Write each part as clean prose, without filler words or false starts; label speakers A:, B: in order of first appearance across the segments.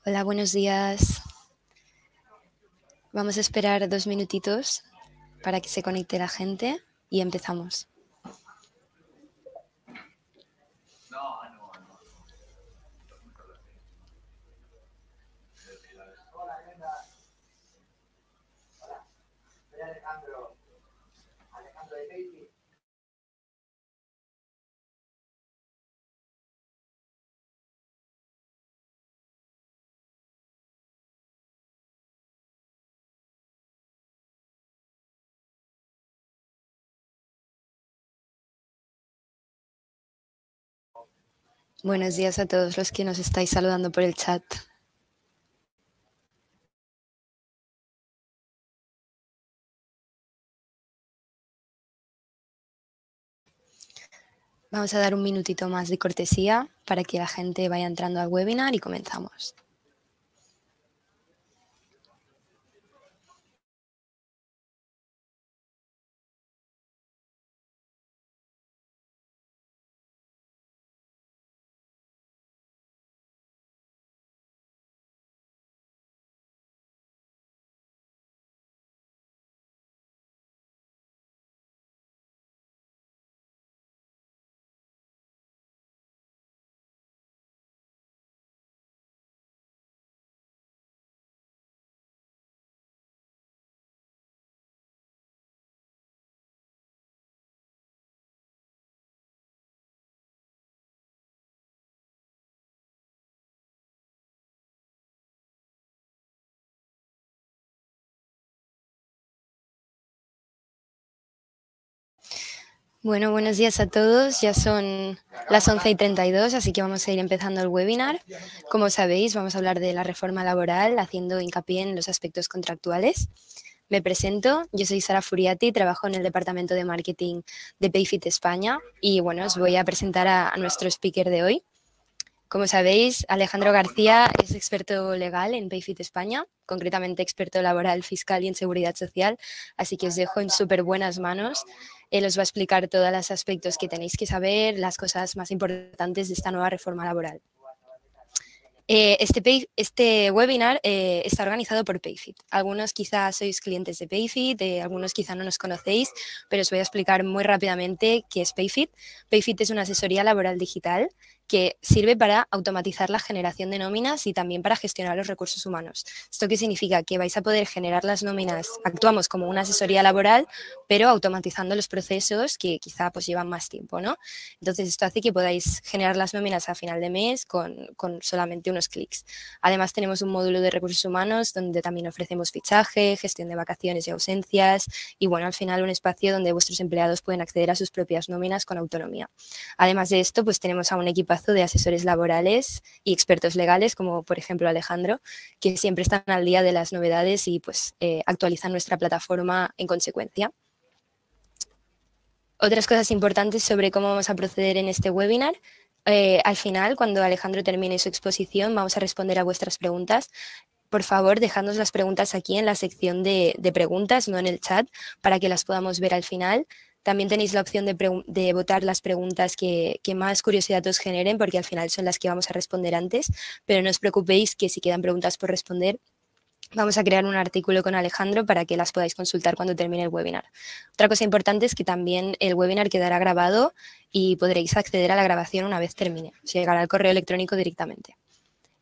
A: Hola, buenos días. Vamos a esperar 2 minutitos para que se conecte la gente y empezamos. Buenos días a todos los que nos estáis saludando por el chat. Vamos a dar un minutito más de cortesía para que la gente vaya entrando al webinar y comenzamos. Bueno, buenos días a todos. Ya son las 11:32, así que vamos a ir empezando el webinar. Como sabéis, vamos a hablar de la reforma laboral, haciendo hincapié en los aspectos contractuales. Me presento, yo soy Sara Furiati, trabajo en el departamento de marketing de Payfit España y bueno, os voy a presentar a nuestro speaker de hoy. Como sabéis, Alejandro García es experto legal en Payfit España, concretamente experto laboral, fiscal y en seguridad social, así que os dejo en súper buenas manos. Él os va a explicar todos los aspectos que tenéis que saber, las cosas más importantes de esta nueva reforma laboral. Este webinar está organizado por Payfit. Algunos quizás sois clientes de Payfit, algunos quizás no nos conocéis, pero os voy a explicar muy rápidamente qué es Payfit. Payfit es una asesoría laboral digital que sirve para automatizar la generación de nóminas y también para gestionar los recursos humanos. ¿Esto qué significa? Que vais a poder generar las nóminas, actuamos como una asesoría laboral, pero automatizando los procesos que quizá pues llevan más tiempo, ¿no? Entonces esto hace que podáis generar las nóminas a final de mes con solamente unos clics. Además tenemos un módulo de recursos humanos donde también ofrecemos fichaje, gestión de vacaciones y ausencias y bueno, al final un espacio donde vuestros empleados pueden acceder a sus propias nóminas con autonomía. Además de esto, pues tenemos a un equipazo de asesores laborales y expertos legales, como por ejemplo Alejandro, que siempre están al día de las novedades y pues actualizan nuestra plataforma en consecuencia. Otras cosas importantes sobre cómo vamos a proceder en este webinar. Al final, cuando Alejandro termine su exposición, vamos a responder a vuestras preguntas. Por favor, dejadnos las preguntas aquí en la sección de preguntas, no en el chat, para que las podamos ver al final. También tenéis la opción de votar las preguntas que más curiosidad os generen, porque al final son las que vamos a responder antes, pero no os preocupéis que si quedan preguntas por responder, vamos a crear un artículo con Alejandro para que las podáis consultar cuando termine el webinar. Otra cosa importante es que también el webinar quedará grabado y podréis acceder a la grabación una vez termine. Os llegará al correo electrónico directamente.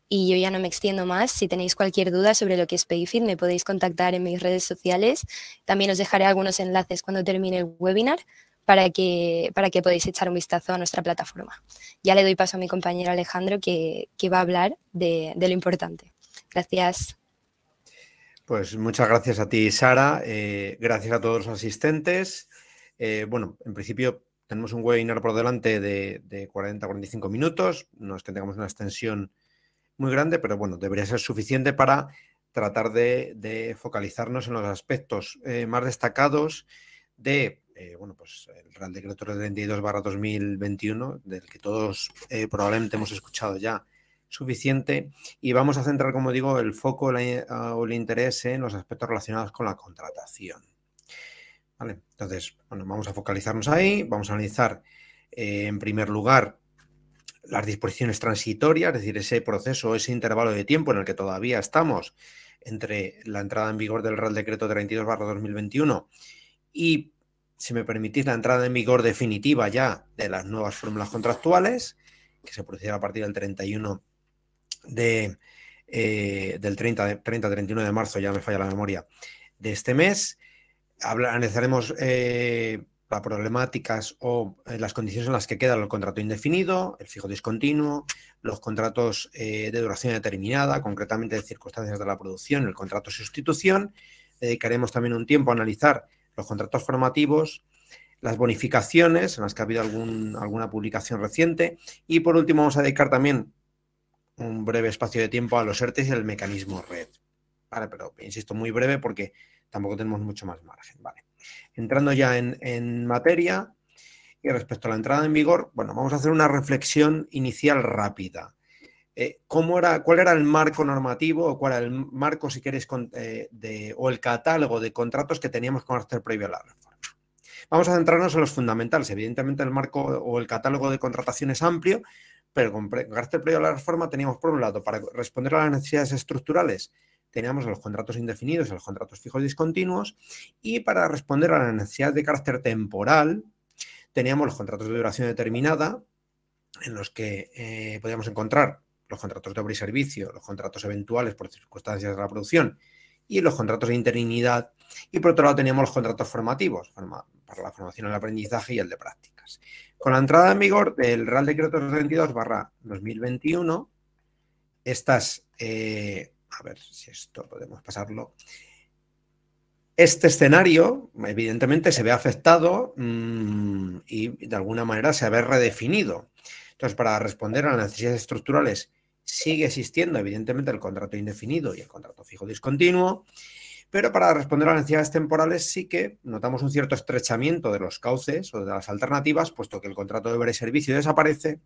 A: Y yo ya no me extiendo más. Si tenéis cualquier duda sobre lo que es Payfit, me podéis contactar en mis redes sociales. También os dejaré algunos enlaces cuando termine el webinar para que podáis echar un vistazo a nuestra plataforma. Ya le doy paso a mi compañero Alejandro que va a hablar de lo importante. Gracias.
B: Pues muchas gracias a ti, Sara. Gracias a todos los asistentes. Bueno, en principio tenemos un webinar por delante de 40-45 minutos. No es que tengamos una extensión muy grande, pero bueno, debería ser suficiente para tratar de focalizarnos en los aspectos más destacados de bueno, pues el Real Decreto 32/2021, del que todos probablemente hemos escuchado ya suficiente, y vamos a centrar, como digo, el foco o el interés en los aspectos relacionados con la contratación. ¿Vale? Entonces, bueno, vamos a focalizarnos ahí, vamos a analizar en primer lugar las disposiciones transitorias, es decir, ese proceso, ese intervalo de tiempo en el que todavía estamos entre la entrada en vigor del Real Decreto 32/2021 y, si me permitís, la entrada en vigor definitiva ya de las nuevas fórmulas contractuales, que se producirá a partir del 31 del 30-31 de marzo, ya me falla la memoria, de este mes. Analizaremos las problemáticas o las condiciones en las que queda el contrato indefinido, el fijo discontinuo, los contratos de duración determinada, concretamente de circunstancias de la producción, el contrato de sustitución. Dedicaremos también un tiempo a analizar los contratos formativos, las bonificaciones, en las que ha habido alguna publicación reciente, y por último vamos a dedicar también un breve espacio de tiempo a los ERTEs y el mecanismo red. Vale, pero insisto, muy breve porque tampoco tenemos mucho más margen. Vale. Entrando ya en materia, y respecto a la entrada en vigor, bueno, vamos a hacer una reflexión inicial rápida. ¿Cuál era el marco normativo o cuál era el marco, si queréis, o el catálogo de contratos que teníamos con carácter previo a la reforma? Vamos a centrarnos en los fundamentales. Evidentemente, el marco o el catálogo de contratación es amplio, pero con carácter previo a la reforma teníamos, por un lado, para responder a las necesidades estructurales, teníamos los contratos indefinidos y los contratos fijos discontinuos, y para responder a las necesidades de carácter temporal, teníamos los contratos de duración determinada, en los que podíamos encontrar los contratos de obra y servicio, los contratos eventuales por circunstancias de la producción y los contratos de interinidad. Y por otro lado teníamos los contratos formativos, para la formación, el aprendizaje y el de prácticas. Con la entrada en vigor del Real Decreto 32/2021, estas... a ver si esto podemos pasarlo. Este escenario, evidentemente, se ve afectado y de alguna manera se ve redefinido. Entonces, para responder a las necesidades estructurales, sigue existiendo, evidentemente, el contrato indefinido y el contrato fijo discontinuo, pero para responder a las necesidades temporales sí que notamos un cierto estrechamiento de los cauces o de las alternativas, puesto que el contrato de obra y servicio desaparece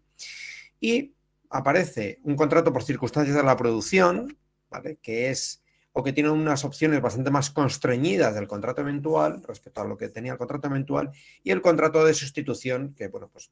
B: y aparece un contrato por circunstancias de la producción, ¿vale? Que es o que tiene unas opciones bastante más constreñidas del contrato eventual respecto a lo que tenía el contrato eventual, y el contrato de sustitución, que bueno, pues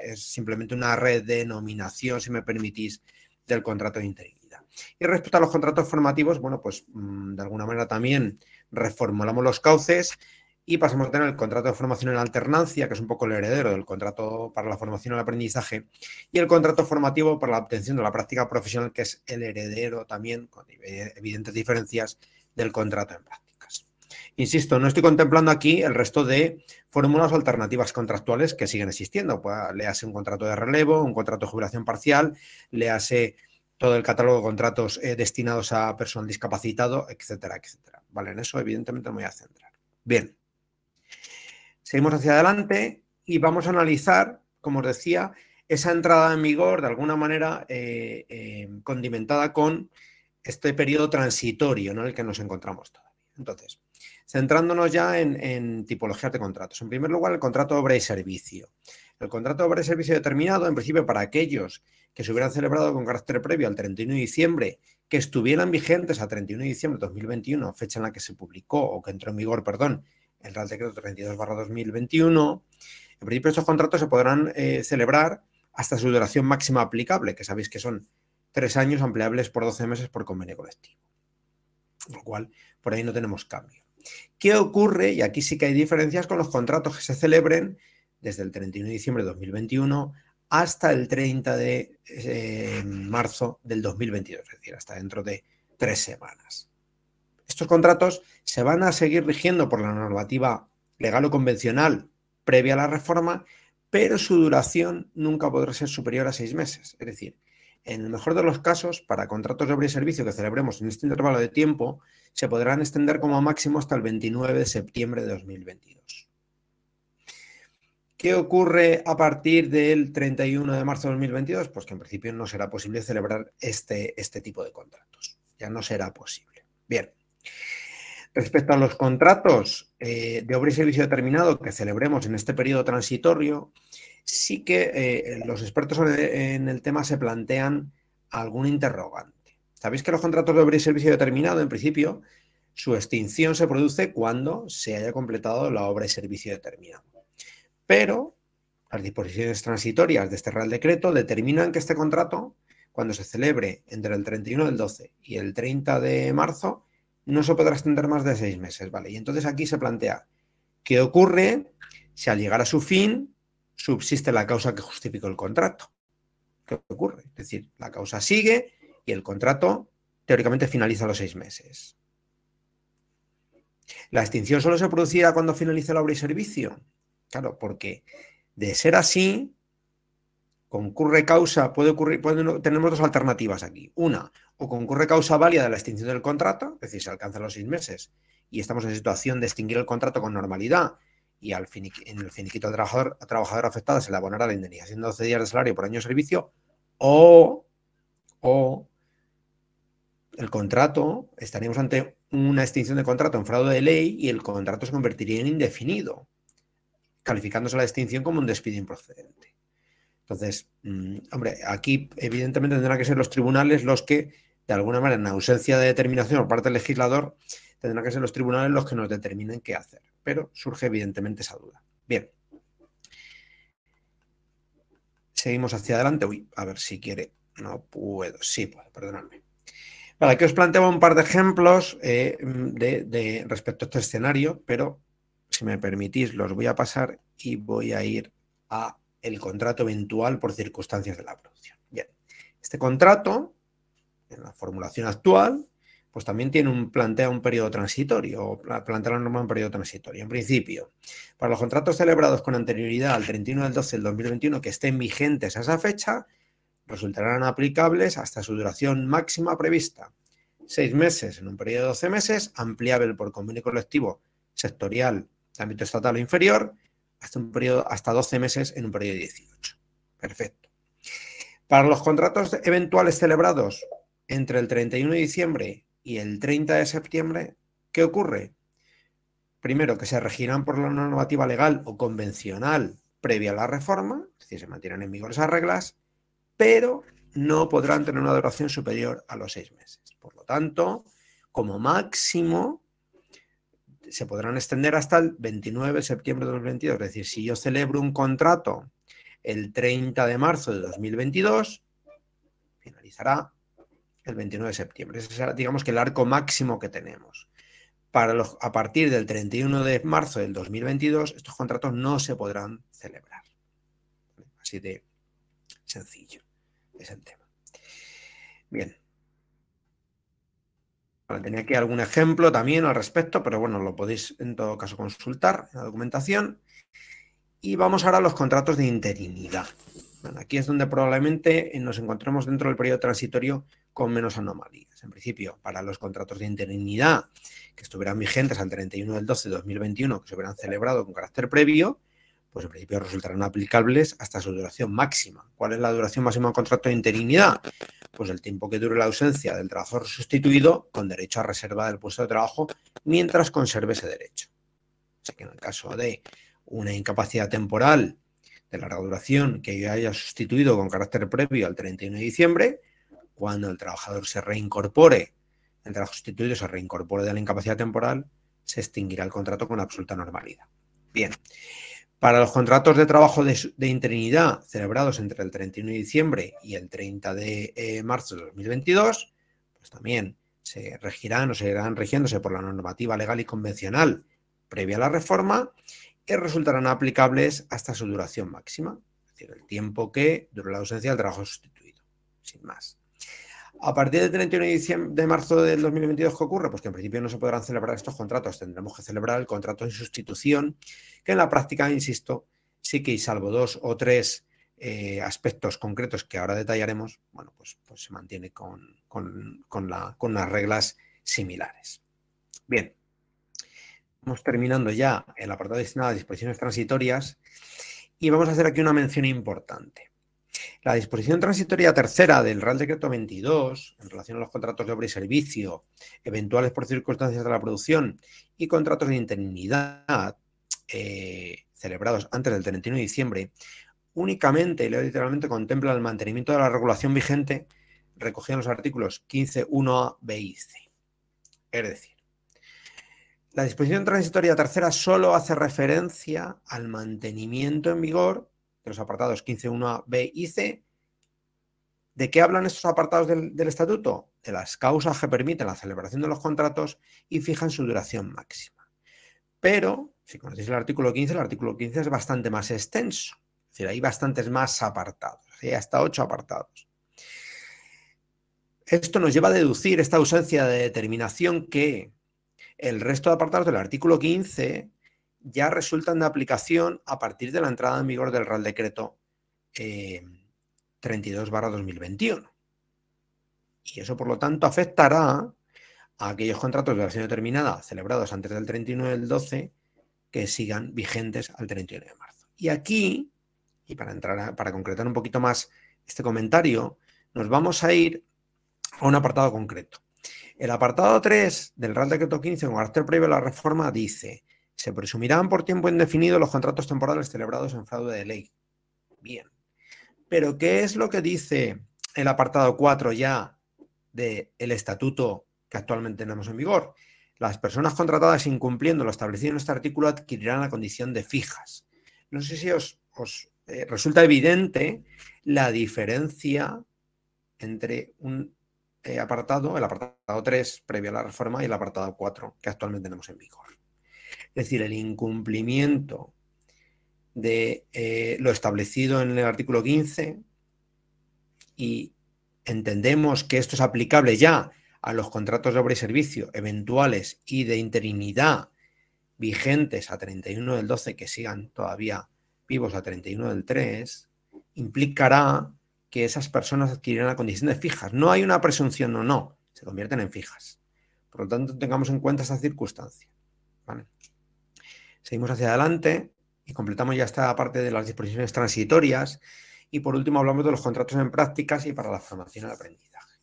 B: es simplemente una redenominación, si me permitís, del contrato de interinidad. Y respecto a los contratos formativos, bueno, pues de alguna manera también reformulamos los cauces y pasamos a tener el contrato de formación en alternancia, que es un poco el heredero del contrato para la formación y el aprendizaje, y el contrato formativo para la obtención de la práctica profesional, que es el heredero también, con evidentes diferencias, del contrato en prácticas. Insisto, no estoy contemplando aquí el resto de fórmulas o alternativas contractuales que siguen existiendo. Pues, léase un contrato de relevo, un contrato de jubilación parcial, léase todo el catálogo de contratos destinados a personal discapacitado, etcétera, etcétera. Vale, en eso evidentemente me voy a centrar. Bien. Seguimos hacia adelante y vamos a analizar, como os decía, esa entrada en vigor de alguna manera condimentada con este periodo transitorio, ¿no?, en el que nos encontramos todavía. Entonces, centrándonos ya en tipologías de contratos. En primer lugar, el contrato de obra y servicio. El contrato de obra y servicio determinado, en principio, para aquellos que se hubieran celebrado con carácter previo al 31 de diciembre, que estuvieran vigentes a 31 de diciembre de 2021, fecha en la que se publicó o que entró en vigor, perdón, el Real Decreto 32/2021, en principio estos contratos se podrán celebrar hasta su duración máxima aplicable, que sabéis que son 3 años ampliables por 12 meses por convenio colectivo. Con lo cual, por ahí no tenemos cambio. ¿Qué ocurre? Y aquí sí que hay diferencias con los contratos que se celebren desde el 31 de diciembre de 2021 hasta el 30 de marzo del 2022, es decir, hasta dentro de 3 semanas. Estos contratos se van a seguir rigiendo por la normativa legal o convencional previa a la reforma, pero su duración nunca podrá ser superior a 6 meses. Es decir, en el mejor de los casos, para contratos de obra y servicio que celebremos en este intervalo de tiempo, se podrán extender como máximo hasta el 29 de septiembre de 2022. ¿Qué ocurre a partir del 31 de marzo de 2022? Pues que en principio no será posible celebrar este tipo de contratos. Ya no será posible. Bien. Respecto a los contratos de obra y servicio determinado que celebremos en este periodo transitorio, sí que los expertos en el tema se plantean algún interrogante. Sabéis que los contratos de obra y servicio determinado, en principio, su extinción se produce cuando se haya completado la obra y servicio determinado. Pero Las disposiciones transitorias de este Real Decreto determinan que este contrato, cuando se celebre entre el 31 del 12 y el 30 de marzo, no se podrá extender más de 6 meses, ¿vale? Y entonces aquí se plantea qué ocurre si al llegar a su fin subsiste la causa que justificó el contrato. ¿Qué ocurre? Es decir, la causa sigue y el contrato teóricamente finaliza a los 6 meses. ¿La extinción solo se producirá cuando finalice la obra y servicio? Claro, porque de ser así, concurre causa, tenemos dos alternativas aquí. Una, o concurre causa válida de la extinción del contrato, es decir, se alcanzan los 6 meses y estamos en situación de extinguir el contrato con normalidad y en el finiquito al trabajador afectado se le abonará la indemnización de 12 días de salario por año de servicio, o el contrato, estaríamos ante una extinción de contrato en fraude de ley y el contrato se convertiría en indefinido, calificándose la extinción como un despido improcedente. Entonces, hombre, aquí evidentemente tendrán que ser los tribunales los que, de alguna manera, en ausencia de determinación por parte del legislador, tendrán que ser los tribunales los que nos determinen qué hacer. Pero surge evidentemente esa duda. Bien. Seguimos hacia adelante. Uy, a ver si quiere. No puedo. Sí puedo, perdonadme. Vale, aquí os planteo un par de ejemplos respecto a este escenario, pero si me permitís los voy a pasar y voy a ir a el contrato eventual por circunstancias de la producción. Bien, este contrato, en la formulación actual, pues también plantea un periodo transitorio, o plantea la norma un periodo transitorio. En principio, para los contratos celebrados con anterioridad al 31 del 12 del 2021 que estén vigentes a esa fecha, resultarán aplicables hasta su duración máxima prevista. 6 meses en un periodo de 12 meses, ampliable por convenio colectivo sectorial de ámbito estatal o inferior, hasta 12 meses en un periodo de 18. Perfecto. Para los contratos eventuales celebrados entre el 31 de diciembre y el 30 de septiembre, ¿qué ocurre? Primero, que se regirán por la normativa legal o convencional previa a la reforma, es decir, se mantienen en vigor esas reglas, pero no podrán tener una duración superior a los 6 meses. Por lo tanto, como máximo, se podrán extender hasta el 29 de septiembre de 2022. Es decir, si yo celebro un contrato el 30 de marzo de 2022, finalizará el 29 de septiembre. Ese será, digamos, que el arco máximo que tenemos. A partir del 31 de marzo del 2022, estos contratos no se podrán celebrar. Así de sencillo es el tema. Bien. Vale, tenía aquí algún ejemplo también al respecto, pero bueno, lo podéis en todo caso consultar en la documentación. Y vamos ahora a los contratos de interinidad. Bueno, aquí es donde probablemente nos encontremos dentro del periodo transitorio con menos anomalías. En principio, para los contratos de interinidad que estuvieran vigentes al 31 del 12 de 2021, que se hubieran celebrado con carácter previo, pues en principio resultarán aplicables hasta su duración máxima. ¿Cuál es la duración máxima del contrato de interinidad? Pues el tiempo que dure la ausencia del trabajador sustituido con derecho a reserva del puesto de trabajo mientras conserve ese derecho. Así que en el caso de una incapacidad temporal de larga duración que yo haya sustituido con carácter previo al 31 de diciembre, cuando el trabajador se reincorpore, el trabajo sustituido se reincorpore de la incapacidad temporal, se extinguirá el contrato con absoluta normalidad. Bien. Para los contratos de trabajo de interinidad celebrados entre el 31 de diciembre y el 30 de marzo de 2022, pues también se regirán o seguirán rigiéndose por la normativa legal y convencional previa a la reforma y resultarán aplicables hasta su duración máxima, es decir, el tiempo que dure la ausencia del trabajo sustituido, sin más. A partir del 31 de marzo del 2022, ¿qué ocurre? Pues que en principio no se podrán celebrar estos contratos, tendremos que celebrar el contrato de sustitución, que en la práctica, insisto, sí que, y salvo 2 o 3 aspectos concretos que ahora detallaremos, bueno, pues se mantiene con unas reglas similares. Bien, vamos terminando ya el apartado destinado a disposiciones transitorias y vamos a hacer aquí una mención importante. La disposición transitoria tercera del Real Decreto 22, en relación a los contratos de obra y servicio, eventuales por circunstancias de la producción y contratos de interinidad celebrados antes del 31 de diciembre, únicamente, y leo literalmente, contempla el mantenimiento de la regulación vigente recogida en los artículos 15, 1A, B y C. Es decir, la disposición transitoria tercera solo hace referencia al mantenimiento en vigor de los apartados 15.1a, b y c. ¿De qué hablan estos apartados del estatuto? De las causas que permiten la celebración de los contratos y fijan su duración máxima. Pero, si conocéis el artículo 15 es bastante más extenso. Es decir, hay bastantes más apartados, hay hasta 8 apartados. Esto nos lleva a deducir esta ausencia de determinación que el resto de apartados del artículo 15 ya resultan de aplicación a partir de la entrada en vigor del Real Decreto 32/2021. Y eso, por lo tanto, afectará a aquellos contratos de duración determinada celebrados antes del 31 del 12 que sigan vigentes al 31 de marzo. Y aquí, y para concretar un poquito más este comentario, nos vamos a ir a un apartado concreto. El apartado 3 del Real Decreto 15 con carácter previo a la reforma dice: se presumirán por tiempo indefinido los contratos temporales celebrados en fraude de ley. Bien. Pero ¿qué es lo que dice el apartado 4 ya del estatuto que actualmente tenemos en vigor? Las personas contratadas incumpliendo lo establecido en este artículo adquirirán la condición de fijas. No sé si os resulta evidente la diferencia entre un apartado, el apartado 3 previo a la reforma, y el apartado 4 que actualmente tenemos en vigor. Es decir, el incumplimiento de lo establecido en el artículo 15, y entendemos que esto es aplicable ya a los contratos de obra y servicio eventuales y de interinidad vigentes a 31 del 12 que sigan todavía vivos a 31 del 3, implicará que esas personas adquirirán la condición de fijas. No hay una presunción, no, se convierten en fijas. Por lo tanto, tengamos en cuenta esta circunstancia. ¿Vale? Seguimos hacia adelante y completamos ya esta parte de las disposiciones transitorias. Y por último hablamos de los contratos en prácticas y para la formación y el aprendizaje.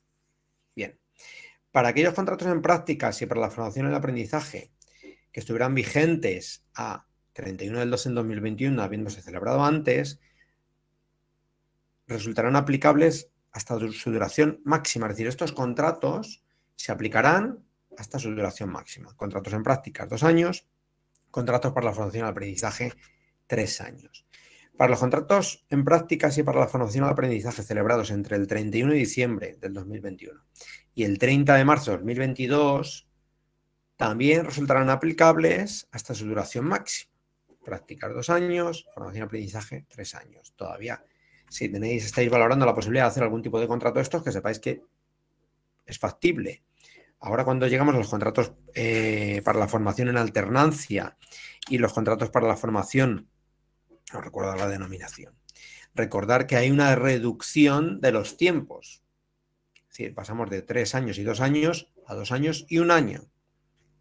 B: Bien, para aquellos contratos en prácticas y para la formación y el aprendizaje que estuvieran vigentes a 31 del 12 en 2021, habiéndose celebrado antes, resultarán aplicables hasta su duración máxima. Es decir, estos contratos se aplicarán hasta su duración máxima. Contratos en prácticas, 2 años. Contratos para la formación y el aprendizaje, 3 años. Para los contratos en prácticas y para la formación y el aprendizaje celebrados entre el 31 de diciembre del 2021 y el 30 de marzo de 2022, también resultarán aplicables hasta su duración máxima. Prácticas 2 años, formación y aprendizaje 3 años. Todavía, si estáis valorando la posibilidad de hacer algún tipo de contrato de estos, que sepáis que es factible. Ahora, cuando llegamos a los contratos para la formación en alternancia y los contratos para la formación, no recuerdo la denominación, recordar que hay una reducción de los tiempos. Es decir, pasamos de 3 años y 2 años a 2 años y 1 año.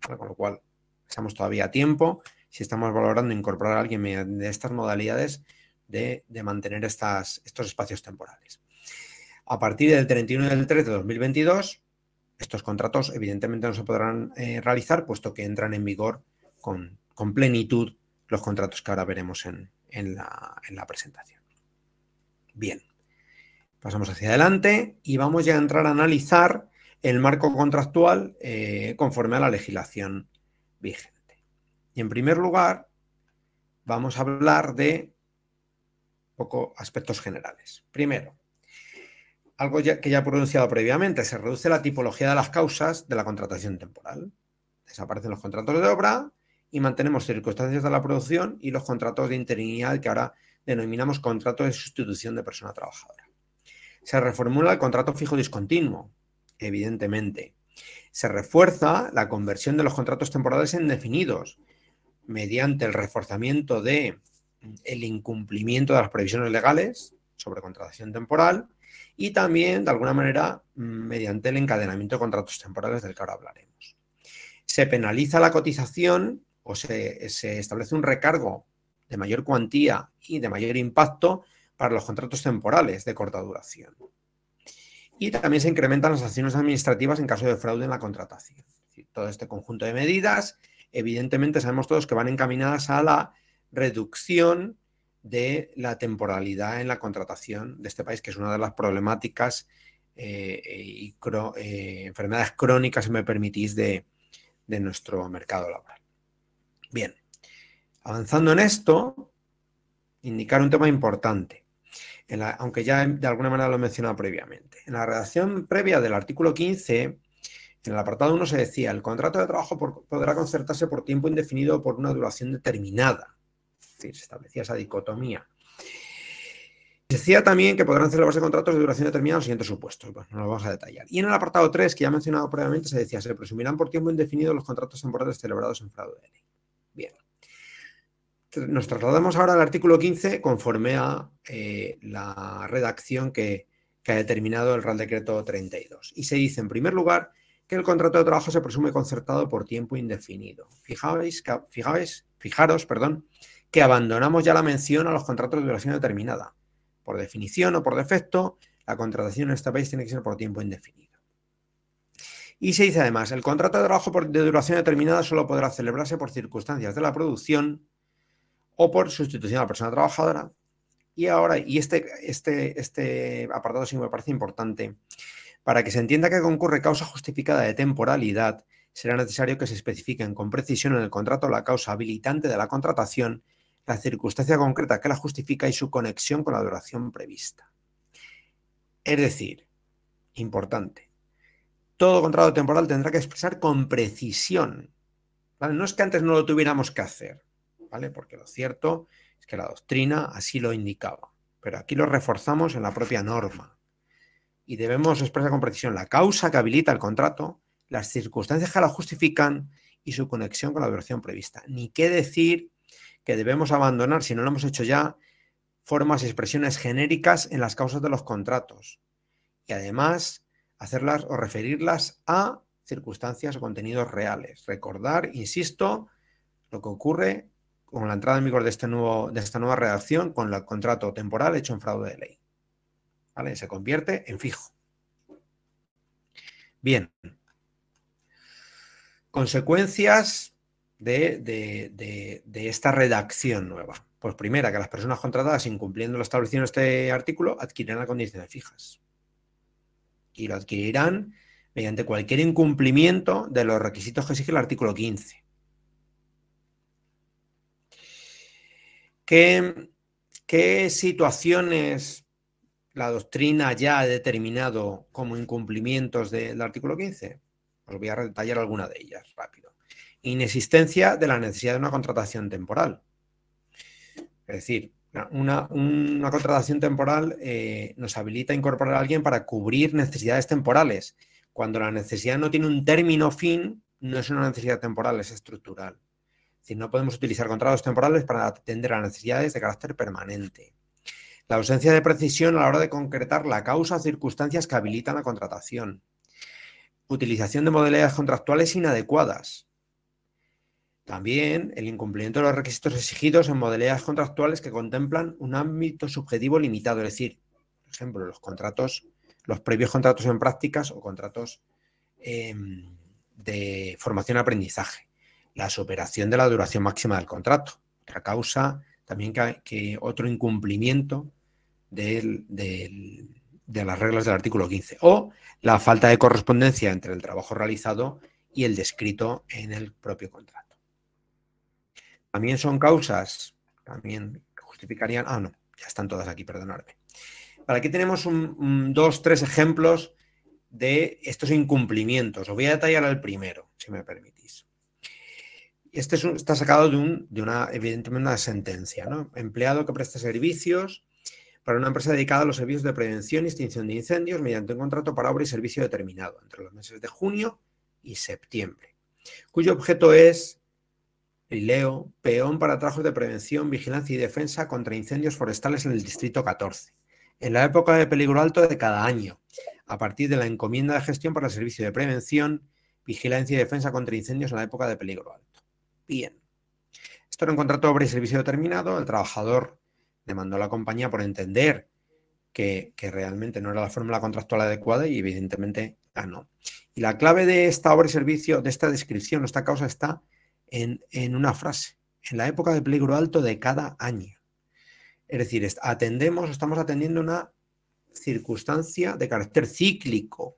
B: ¿Vale? Con lo cual, estamos todavía a tiempo, si estamos valorando incorporar a alguien de estas modalidades, de mantener estos espacios temporales. A partir del 31 del 3 de 2022, estos contratos evidentemente no se podrán realizar, puesto que entran en vigor con plenitud los contratos que ahora veremos en la presentación. Bien, pasamos hacia adelante y vamos ya a entrar a analizar el marco contractual conforme a la legislación vigente. Y en primer lugar, vamos a hablar de aspectos generales. Primero, algo que ya he pronunciado previamente: se reduce la tipología de las causas de la contratación temporal. Desaparecen los contratos de obra y mantenemos circunstancias de la producción y los contratos de interinidad, que ahora denominamos contrato de sustitución de persona trabajadora. Se reformula el contrato fijo discontinuo, evidentemente. Se refuerza la conversión de los contratos temporales en definidos mediante el reforzamiento del incumplimiento de las previsiones legales sobre contratación temporal y también, de alguna manera, mediante el encadenamiento de contratos temporales del que ahora hablaremos. Se penaliza la cotización o se establece un recargo de mayor cuantía y de mayor impacto para los contratos temporales de corta duración. Y también se incrementan las acciones administrativas en caso de fraude en la contratación. Es decir, todo este conjunto de medidas, evidentemente sabemos todos que van encaminadas a la reducción de la temporalidad en la contratación de este país, que es una de las problemáticas y enfermedades crónicas, si me permitís, de nuestro mercado laboral. Bien, avanzando en esto, indicar un tema importante, aunque ya de alguna manera lo he mencionado previamente. En la redacción previa del artículo 15, en el apartado 1 se decía: el contrato de trabajo podrá concertarse por tiempo indefinido o por una duración determinada. Es decir, se establecía esa dicotomía. Decía también que podrán celebrarse contratos de duración determinada en los siguientes supuestos. Bueno, no lo vamos a detallar. Y en el apartado 3, que ya he mencionado previamente, se decía: se presumirán por tiempo indefinido los contratos temporales celebrados en fraude de ley. Bien. Nos trasladamos ahora al artículo 15 conforme a la redacción que ha determinado el Real Decreto 32. Y se dice, en primer lugar, que el contrato de trabajo se presume concertado por tiempo indefinido. Fijaros, que abandonamos ya la mención a los contratos de duración determinada. Por definición o por defecto, la contratación en este país tiene que ser por tiempo indefinido. Y se dice además, el contrato de trabajo de duración determinada solo podrá celebrarse por circunstancias de la producción o por sustitución a la persona trabajadora. Y ahora, este apartado sí me parece importante, para que se entienda que concurre causa justificada de temporalidad, será necesario que se especifiquen con precisión en el contrato la causa habilitante de la contratación, la circunstancia concreta que la justifica y su conexión con la duración prevista. Es decir, importante, todo contrato temporal tendrá que expresar con precisión, ¿vale? No es que antes no lo tuviéramos que hacer, ¿vale? Porque lo cierto es que la doctrina así lo indicaba, pero aquí lo reforzamos en la propia norma y debemos expresar con precisión la causa que habilita el contrato, las circunstancias que la justifican y su conexión con la duración prevista. Ni qué decir que debemos abandonar, si no lo hemos hecho ya, formas y expresiones genéricas en las causas de los contratos y además hacerlas o referirlas a circunstancias o contenidos reales. Recordar, insisto, lo que ocurre con la entrada en vigor de esta nueva redacción con el contrato temporal hecho en fraude de ley. ¿Vale? Se convierte en fijo. Bien. Consecuencias de esta redacción nueva. Pues primera, que las personas contratadas, incumpliendo lo establecido en este artículo, adquirirán las condiciones fijas. Y lo adquirirán mediante cualquier incumplimiento de los requisitos que exige el artículo 15. ¿Qué situaciones la doctrina ya ha determinado como incumplimientos del artículo 15? Os voy a detallar alguna de ellas rápido. Inexistencia de la necesidad de una contratación temporal. Es decir, una contratación temporal nos habilita a incorporar a alguien para cubrir necesidades temporales. Cuando la necesidad no tiene un término fin, no es una necesidad temporal, es estructural. Es decir, no podemos utilizar contratos temporales para atender a necesidades de carácter permanente. La ausencia de precisión a la hora de concretar la causa o circunstancias que habilitan la contratación. Utilización de modalidades contractuales inadecuadas. También el incumplimiento de los requisitos exigidos en modalidades contractuales que contemplan un ámbito subjetivo limitado. Es decir, por ejemplo, los previos contratos en prácticas o contratos de formación y aprendizaje. La superación de la duración máxima del contrato. Otra causa, también que otro incumplimiento de las reglas del artículo 15, o la falta de correspondencia entre el trabajo realizado y el descrito en el propio contrato. También son causas, también justificarían, no, ya están todas aquí, perdonadme. Vale, aquí tenemos 2, 3 ejemplos de estos incumplimientos. Os voy a detallar el primero, si me permitís. Este está sacado evidentemente, una sentencia, ¿no? Empleado que presta servicios para una empresa dedicada a los servicios de prevención y extinción de incendios mediante un contrato para obra y servicio determinado entre los meses de junio y septiembre, cuyo objeto es, y leo, peón para trabajos de prevención, vigilancia y defensa contra incendios forestales en el distrito 14, en la época de peligro alto de cada año, a partir de la encomienda de gestión para el servicio de prevención, vigilancia y defensa contra incendios en la época de peligro alto. Bien. Esto era un contrato de obra y servicio determinado. El trabajador demandó a la compañía por entender que realmente no era la fórmula contractual adecuada y evidentemente ganó. Y la clave de esta obra y servicio, de esta descripción, esta causa está en una frase, en la época de peligro alto de cada año. Es decir, estamos atendiendo una circunstancia de carácter cíclico.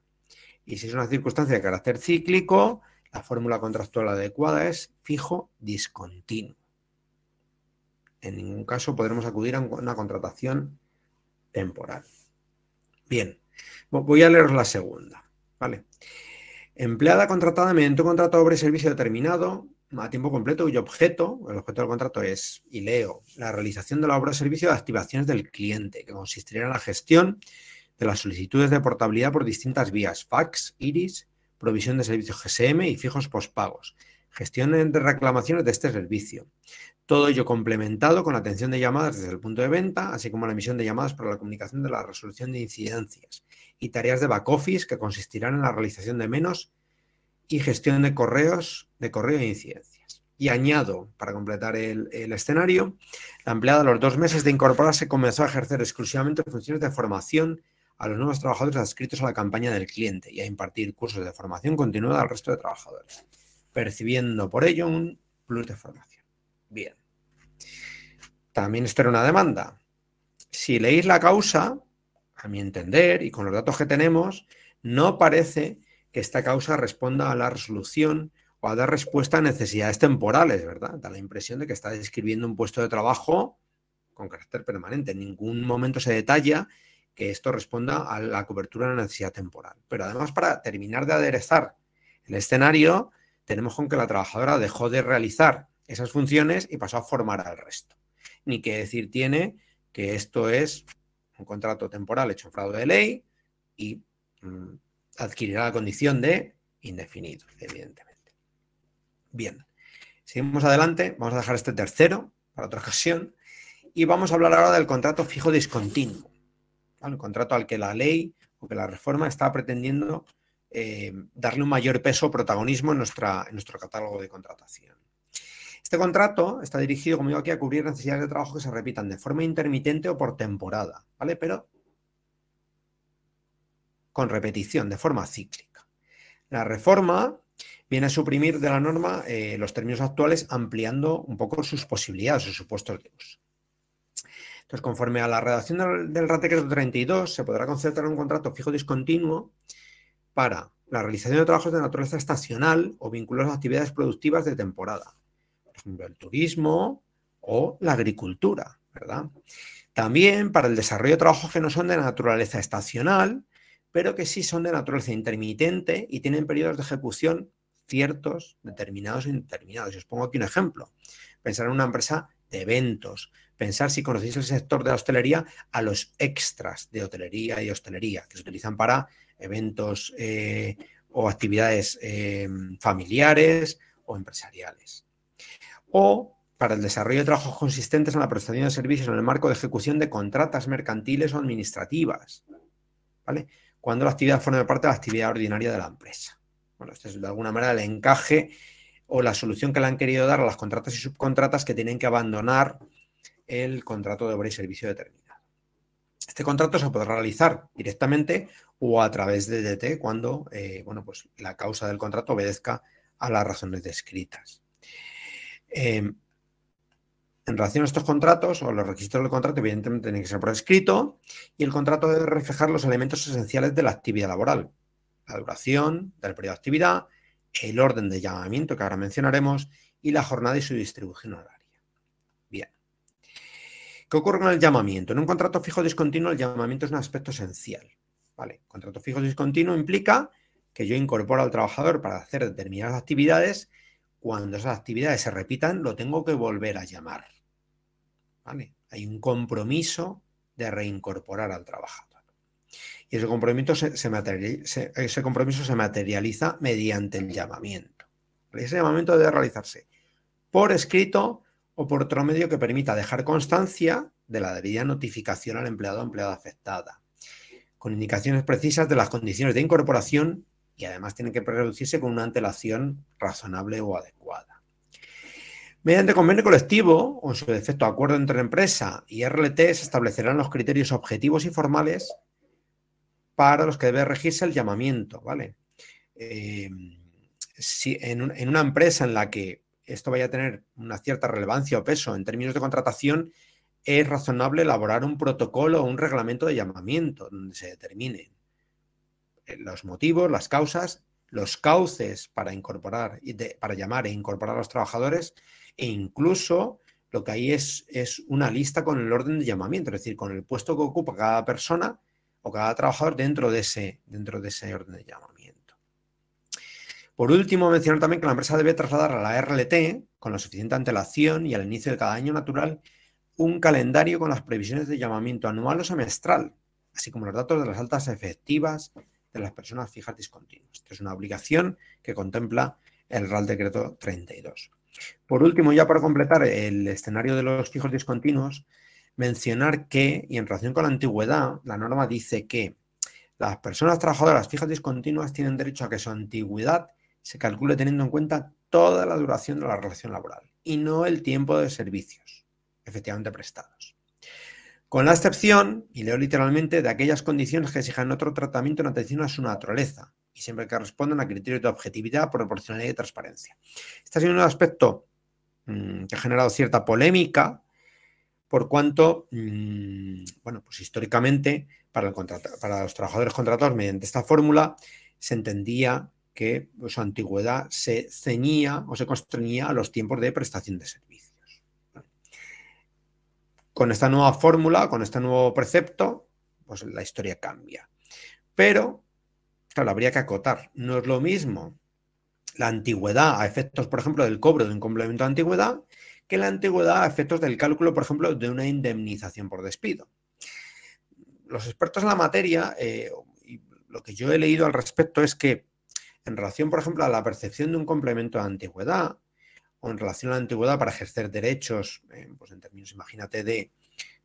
B: Y si es una circunstancia de carácter cíclico, la fórmula contractual adecuada es fijo discontinuo. En ningún caso podremos acudir a una contratación temporal. Bien, voy a leeros la segunda, ¿vale? Empleada contratada mediante un contrato de obra y servicio determinado a tiempo completo cuyo objeto, el objeto del contrato es, y leo, la realización de la obra o servicio de activaciones del cliente, que consistiría en la gestión de las solicitudes de portabilidad por distintas vías, fax, iris, provisión de servicios GSM y fijos postpagos, gestión de reclamaciones de este servicio. Todo ello complementado con atención de llamadas desde el punto de venta, así como la emisión de llamadas para la comunicación de la resolución de incidencias y tareas de back office que consistirán en la realización de menos y gestión de correo e incidencias. Y añado, para completar el escenario, la empleada a los 2 meses de incorporarse comenzó a ejercer exclusivamente funciones de formación a los nuevos trabajadores adscritos a la campaña del cliente y a impartir cursos de formación continuada al resto de trabajadores, percibiendo por ello un plus de formación. Bien. También esto era una demanda. Si leéis la causa, a mi entender, y con los datos que tenemos, no parece que esta causa responda a la resolución o a dar respuesta a necesidades temporales, ¿verdad? Da la impresión de que está describiendo un puesto de trabajo con carácter permanente. En ningún momento se detalla que esto responda a la cobertura de la necesidad temporal. Pero además, para terminar de aderezar el escenario, tenemos con que la trabajadora dejó de realizar esas funciones y pasó a formar al resto. Ni que decir tiene que esto es un contrato temporal hecho en fraude de ley y adquirirá la condición de indefinido, evidentemente. Bien, seguimos adelante. Vamos a dejar este tercero para otra ocasión y vamos a hablar ahora del contrato fijo discontinuo, ¿vale? El contrato al que la ley o que la reforma está pretendiendo darle un mayor peso o protagonismo en nuestro catálogo de contratación. Este contrato está dirigido, como digo aquí, a cubrir necesidades de trabajo que se repitan de forma intermitente o por temporada, ¿vale? Pero con repetición, de forma cíclica. La reforma viene a suprimir de la norma los términos actuales, ampliando un poco sus posibilidades, sus supuestos de uso. Entonces, conforme a la redacción del Real Decreto 32, se podrá concertar un contrato fijo discontinuo para la realización de trabajos de naturaleza estacional o vinculados a actividades productivas de temporada. Por ejemplo, el turismo o la agricultura, ¿verdad? También para el desarrollo de trabajos que no son de naturaleza estacional, pero que sí son de naturaleza intermitente y tienen periodos de ejecución ciertos, determinados e indeterminados. Y os pongo aquí un ejemplo. Pensar en una empresa de eventos. Pensar, si conocéis el sector de la hostelería, a los extras de hotelería y hostelería, que se utilizan para eventos o actividades familiares o empresariales. O para el desarrollo de trabajos consistentes en la prestación de servicios en el marco de ejecución de contratas mercantiles o administrativas, ¿vale? Cuando la actividad forma parte de la actividad ordinaria de la empresa. Bueno, este es de alguna manera el encaje o la solución que le han querido dar a las contratas y subcontratas que tienen que abandonar el contrato de obra y servicio determinado. Este contrato se podrá realizar directamente o a través de DT cuando bueno, pues la causa del contrato obedezca a las razones descritas. En relación a estos contratos o los requisitos del contrato, evidentemente tienen que ser por escrito y el contrato debe reflejar los elementos esenciales de la actividad laboral, la duración del periodo de actividad, el orden de llamamiento que ahora mencionaremos y la jornada y su distribución horaria. Bien. ¿Qué ocurre con el llamamiento? En un contrato fijo discontinuo el llamamiento es un aspecto esencial, ¿vale? Contrato fijo discontinuo implica que yo incorporo al trabajador para hacer determinadas actividades. Cuando esas actividades se repitan, lo tengo que volver a llamar, ¿vale? Hay un compromiso de reincorporar al trabajador. Y ese compromiso se materializa mediante el llamamiento. Ese llamamiento debe realizarse por escrito o por otro medio que permita dejar constancia de la debida notificación al empleado o empleada afectada, con indicaciones precisas de las condiciones de incorporación y además tiene que producirse con una antelación razonable o adecuada. Mediante convenio colectivo o en su defecto acuerdo entre empresa y RLT se establecerán los criterios objetivos y formales para los que debe regirse el llamamiento, ¿vale? Si en una empresa en la que esto vaya a tener una cierta relevancia o peso en términos de contratación, es razonable elaborar un protocolo o un reglamento de llamamiento donde se determinen los motivos, las causas, los cauces para incorporar, para llamar e incorporar a los trabajadores e incluso lo que hay es una lista con el orden de llamamiento, es decir, con el puesto que ocupa cada persona o cada trabajador dentro de ese orden de llamamiento. Por último, mencionar también que la empresa debe trasladar a la RLT, con la suficiente antelación y al inicio de cada año natural, un calendario con las previsiones de llamamiento anual o semestral, así como los datos de las altas efectivas de las personas fijas discontinuas. Esta es una obligación que contempla el Real Decreto 32. Por último, ya para completar el escenario de los fijos discontinuos, mencionar que, y en relación con la antigüedad, la norma dice que las personas trabajadoras fijas discontinuas tienen derecho a que su antigüedad se calcule teniendo en cuenta toda la duración de la relación laboral y no el tiempo de servicios efectivamente prestados. Con la excepción, y leo literalmente, de aquellas condiciones que exijan otro tratamiento en atención a su naturaleza y siempre que respondan a criterios de objetividad, proporcionalidad y transparencia. Este ha sido un aspecto que ha generado cierta polémica por cuanto, bueno, pues históricamente para los trabajadores contratados mediante esta fórmula se entendía que su antigüedad se ceñía o se constreñía a los tiempos de prestación de servicios. Con esta nueva fórmula, con este nuevo precepto, pues la historia cambia. Pero, claro, habría que acotar. No es lo mismo la antigüedad a efectos, por ejemplo, del cobro de un complemento de antigüedad que la antigüedad a efectos del cálculo, por ejemplo, de una indemnización por despido. Los expertos en la materia, y lo que yo he leído al respecto es que en relación, por ejemplo, a la percepción de un complemento de antigüedad o en relación a la antigüedad para ejercer derechos, pues en términos, imagínate,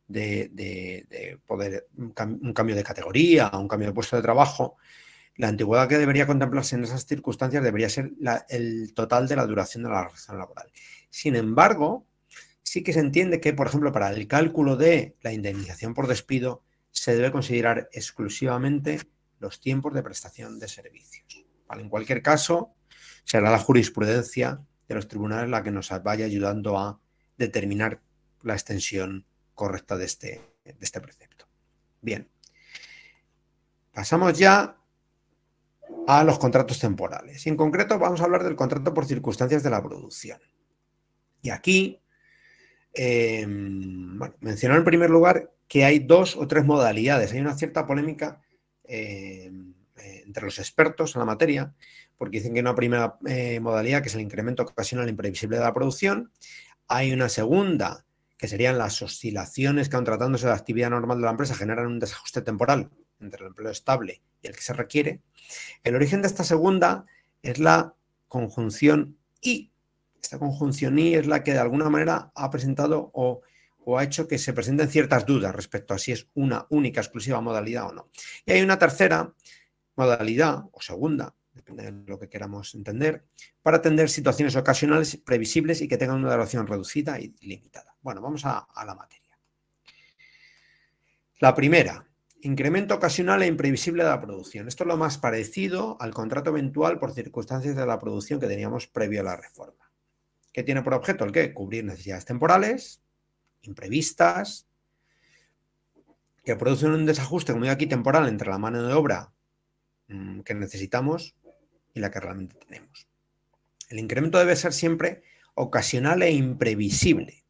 B: de poder un cambio de categoría, un cambio de puesto de trabajo, la antigüedad que debería contemplarse en esas circunstancias debería ser el total de la duración de la relación laboral. Sin embargo, sí que se entiende que, por ejemplo, para el cálculo de la indemnización por despido se debe considerar exclusivamente los tiempos de prestación de servicios. ¿Vale? En cualquier caso, será la jurisprudencia de los tribunales la que nos vaya ayudando a determinar la extensión correcta de este precepto. Bien, pasamos ya a los contratos temporales. Y en concreto vamos a hablar del contrato por circunstancias de la producción. Y aquí, bueno, mencionar en primer lugar que hay 2 o 3 modalidades. Hay una cierta polémica entre los expertos en la materia, porque dicen que hay una primera modalidad, que es el incremento ocasional imprevisible de la producción. Hay una segunda, que serían las oscilaciones que, aun tratándose de la actividad normal de la empresa, generan un desajuste temporal entre el empleo estable y el que se requiere. El origen de esta segunda es la conjunción y. Esta conjunción y es la que de alguna manera ha presentado o ha hecho que se presenten ciertas dudas respecto a si es una única, exclusiva modalidad o no. Y hay una tercera modalidad o segunda, depende de lo que queramos entender, para atender situaciones ocasionales previsibles y que tengan una duración reducida y limitada. Bueno, vamos a la materia. La primera, incremento ocasional e imprevisible de la producción. Esto es lo más parecido al contrato eventual por circunstancias de la producción que teníamos previo a la reforma. ¿Qué tiene por objeto? El qué? Cubrir necesidades temporales, imprevistas, que producen un desajuste, como digo aquí, temporal entre la mano de obra que necesitamos y la que realmente tenemos. El incremento debe ser siempre ocasional e imprevisible,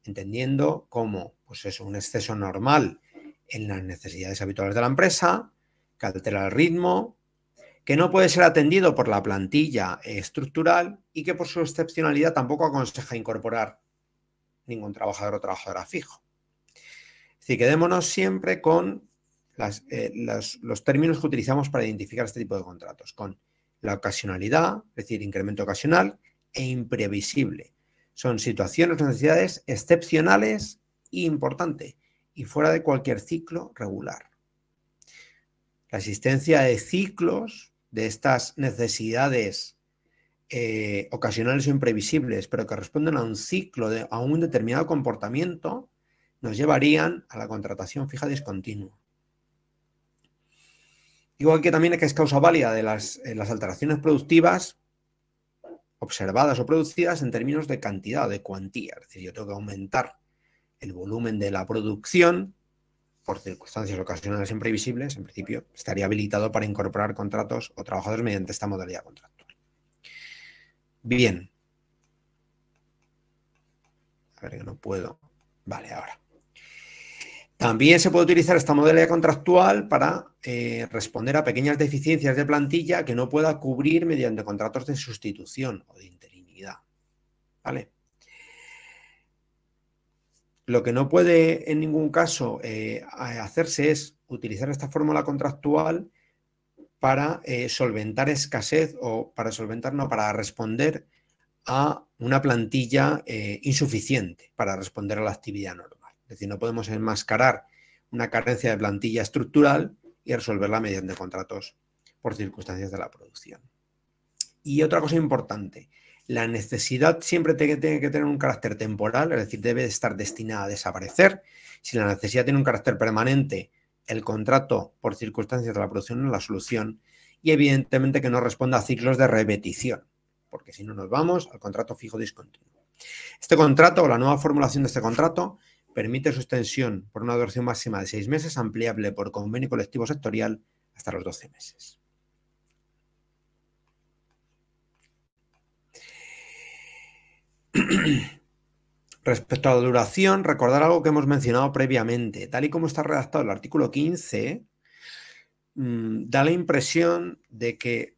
B: entendiendo como pues eso, un exceso normal en las necesidades habituales de la empresa, que altera el ritmo, que no puede ser atendido por la plantilla estructural y que por su excepcionalidad tampoco aconseja incorporar ningún trabajador o trabajadora fijo. Es decir, quedémonos siempre con los términos que utilizamos para identificar este tipo de contratos, con la ocasionalidad, es decir, incremento ocasional, e imprevisible. Son situaciones o necesidades excepcionales e importante, y fuera de cualquier ciclo regular. La existencia de ciclos de estas necesidades ocasionales o imprevisibles, pero que responden a un ciclo, a un determinado comportamiento, nos llevarían a la contratación fija discontinua. Igual que también es causa válida de las alteraciones productivas observadas o producidas en términos de cantidad o de cuantía. Es decir, yo tengo que aumentar el volumen de la producción por circunstancias ocasionales imprevisibles, en principio estaría habilitado para incorporar contratos o trabajadores mediante esta modalidad contractual. Bien. A ver, que no puedo. Vale, ahora. También se puede utilizar esta modalidad contractual para responder a pequeñas deficiencias de plantilla que no pueda cubrir mediante contratos de sustitución o de interinidad. ¿Vale? Lo que no puede en ningún caso hacerse es utilizar esta fórmula contractual para solventar escasez o para responder a una plantilla insuficiente para responder a la actividad normal. Es decir, no podemos enmascarar una carencia de plantilla estructural y resolverla mediante contratos por circunstancias de la producción. Y otra cosa importante, la necesidad siempre tiene que tener un carácter temporal, es decir, debe estar destinada a desaparecer. Si la necesidad tiene un carácter permanente, el contrato por circunstancias de la producción no es la solución y evidentemente que no responda a ciclos de repetición, porque si no nos vamos al contrato fijo discontinuo. Este contrato o la nueva formulación de este contrato permite su extensión por una duración máxima de 6 meses, ampliable por convenio colectivo sectorial hasta los 12 meses. Respecto a la duración, recordar algo que hemos mencionado previamente. Tal y como está redactado el artículo 15, da la impresión de que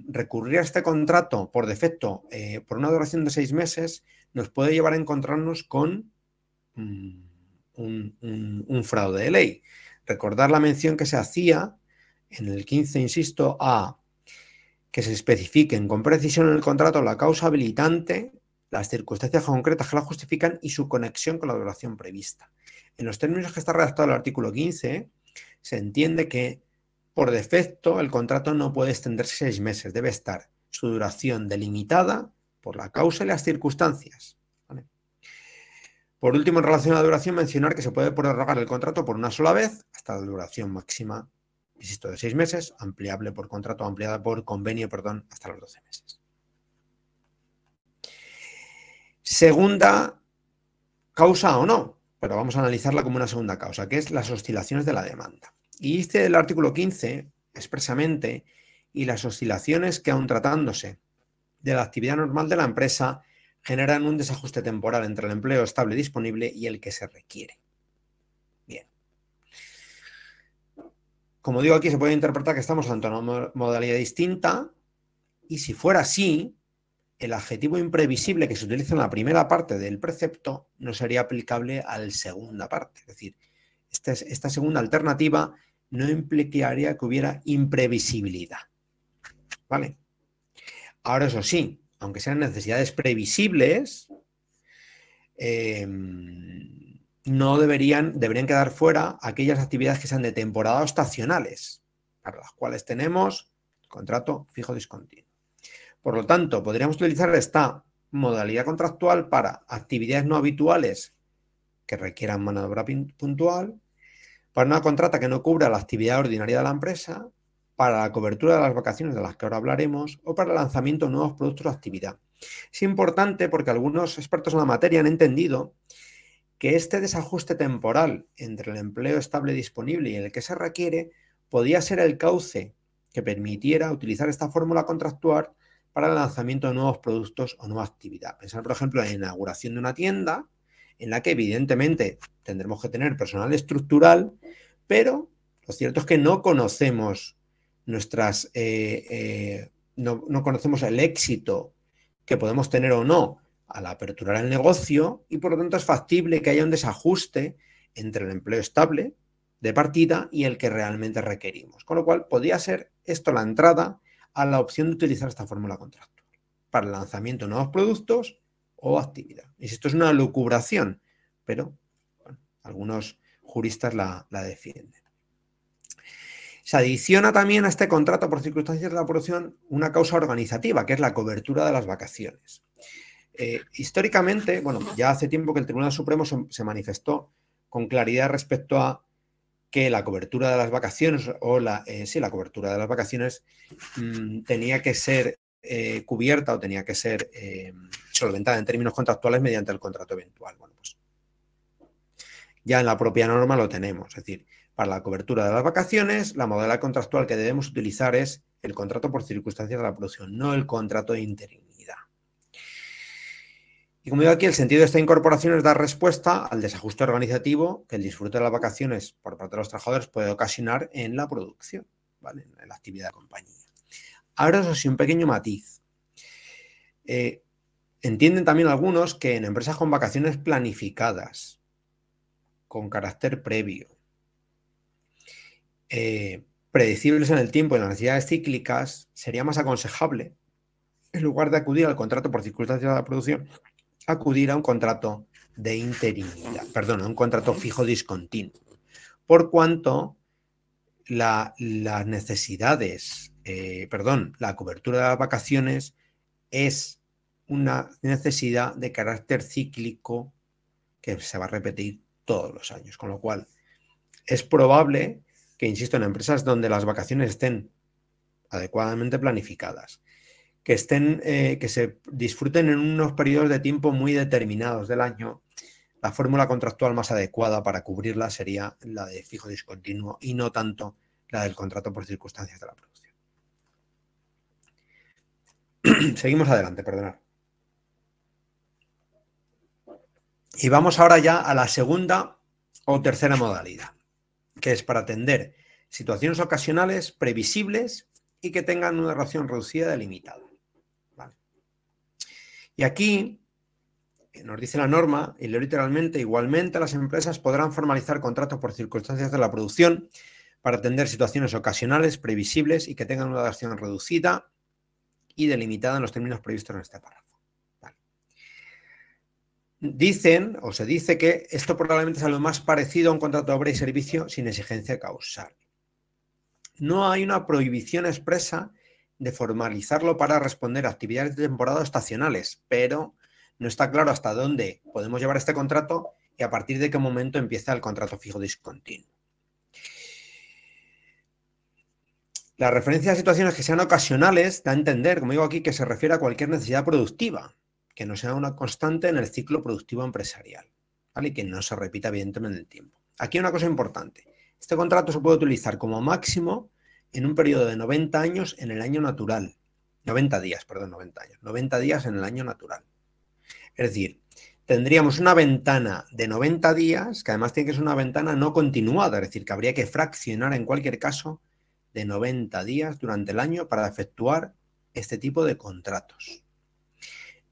B: recurrir a este contrato por defecto por una duración de 6 meses nos puede llevar a encontrarnos con un fraude de ley. Recordar la mención que se hacía en el 15, insisto, a que se especifiquen con precisión en el contrato la causa habilitante, las circunstancias concretas que la justifican y su conexión con la duración prevista. En los términos que está redactado el artículo 15, se entiende que por defecto el contrato no puede extenderse 6 meses, debe estar su duración delimitada por la causa y las circunstancias. ¿Vale? Por último, en relación a la duración, mencionar que se puede prorrogar el contrato por una sola vez hasta la duración máxima, insisto, de 6 meses, ampliable por contrato, ampliada por convenio, perdón, hasta los 12 meses. Segunda causa o no, pero vamos a analizarla como una segunda causa, que es las oscilaciones de la demanda. Y dice el artículo 15 expresamente, y las oscilaciones que aun tratándose de la actividad normal de la empresa generan un desajuste temporal entre el empleo estable disponible y el que se requiere. Bien. Como digo, aquí se puede interpretar que estamos ante una modalidad distinta y si fuera así, el adjetivo imprevisible que se utiliza en la primera parte del precepto no sería aplicable a la segunda parte. Es decir, esta segunda alternativa no implicaría que hubiera imprevisibilidad. ¿Vale? Ahora, eso sí, aunque sean necesidades previsibles, no deberían quedar fuera aquellas actividades que sean de temporada o estacionales, para las cuales tenemos contrato fijo discontinuo. Por lo tanto, podríamos utilizar esta modalidad contractual para actividades no habituales que requieran mano de obra puntual, para una contrata que no cubra la actividad ordinaria de la empresa, para la cobertura de las vacaciones de las que ahora hablaremos o para el lanzamiento de nuevos productos o actividad. Es importante porque algunos expertos en la materia han entendido que este desajuste temporal entre el empleo estable disponible y el que se requiere podía ser el cauce que permitiera utilizar esta fórmula contractual para el lanzamiento de nuevos productos o nueva actividad. Pensar, por ejemplo, en la inauguración de una tienda en la que evidentemente tendremos que tener personal estructural, pero lo cierto es que no conocemos no conocemos el éxito que podemos tener o no al aperturar el negocio y por lo tanto es factible que haya un desajuste entre el empleo estable de partida y el que realmente requerimos. Con lo cual podría ser esto la entrada a la opción de utilizar esta fórmula contractual para el lanzamiento de nuevos productos o actividad. Y esto es una lucubración, pero bueno, algunos juristas la defienden. Se adiciona también a este contrato por circunstancias de la producción una causa organizativa, que es la cobertura de las vacaciones. Históricamente, bueno, ya hace tiempo que el Tribunal Supremo se manifestó con claridad respecto a que la cobertura de las vacaciones o la cobertura de las vacaciones tenía que ser cubierta o tenía que ser solventada en términos contractuales mediante el contrato eventual. Bueno, pues ya en la propia norma lo tenemos, es decir, para la cobertura de las vacaciones, la modalidad contractual que debemos utilizar es el contrato por circunstancias de la producción, no el contrato de interinidad. Y como digo aquí, el sentido de esta incorporación es dar respuesta al desajuste organizativo que el disfrute de las vacaciones por parte de los trabajadores puede ocasionar en la producción, ¿vale? En la actividad de compañía. Ahora, eso sí, un pequeño matiz. Entienden también algunos que en empresas con vacaciones planificadas, con carácter previo, predecibles en el tiempo y las necesidades cíclicas, sería más aconsejable, en lugar de acudir al contrato por circunstancias de la producción, acudir a un contrato de interinidad, perdón, a un contrato fijo discontinuo, por cuanto las necesidades, la cobertura de las vacaciones es una necesidad de carácter cíclico que se va a repetir todos los años, con lo cual es probable que, insisto, en empresas donde las vacaciones estén adecuadamente planificadas, que se disfruten en unos periodos de tiempo muy determinados del año, la fórmula contractual más adecuada para cubrirla sería la de fijo discontinuo y no tanto la del contrato por circunstancias de la producción. Seguimos adelante, perdonad. Y vamos ahora ya a la segunda o tercera modalidad, que es para atender situaciones ocasionales, previsibles y que tengan una duración reducida delimitada. ¿Vale? Y aquí nos dice la norma, y leo literalmente, igualmente las empresas podrán formalizar contratos por circunstancias de la producción para atender situaciones ocasionales, previsibles y que tengan una duración reducida y delimitada en los términos previstos en este párrafo. Vale. Dicen, o se dice que esto probablemente es lo más parecido a un contrato de obra y servicio sin exigencia causal. No hay una prohibición expresa de formalizarlo para responder a actividades de temporada estacionales, pero no está claro hasta dónde podemos llevar este contrato y a partir de qué momento empieza el contrato fijo discontinuo. La referencia a situaciones que sean ocasionales da a entender, como digo aquí, que se refiere a cualquier necesidad productiva, que no sea una constante en el ciclo productivo empresarial, ¿vale? Y que no se repita evidentemente en el tiempo. Aquí hay una cosa importante. Este contrato se puede utilizar como máximo en un periodo de 90 años en el año natural. 90 días, perdón, 90 años. 90 días en el año natural. Es decir, tendríamos una ventana de 90 días, que además tiene que ser una ventana no continuada, es decir, que habría que fraccionar en cualquier caso de 90 días durante el año para efectuar este tipo de contratos.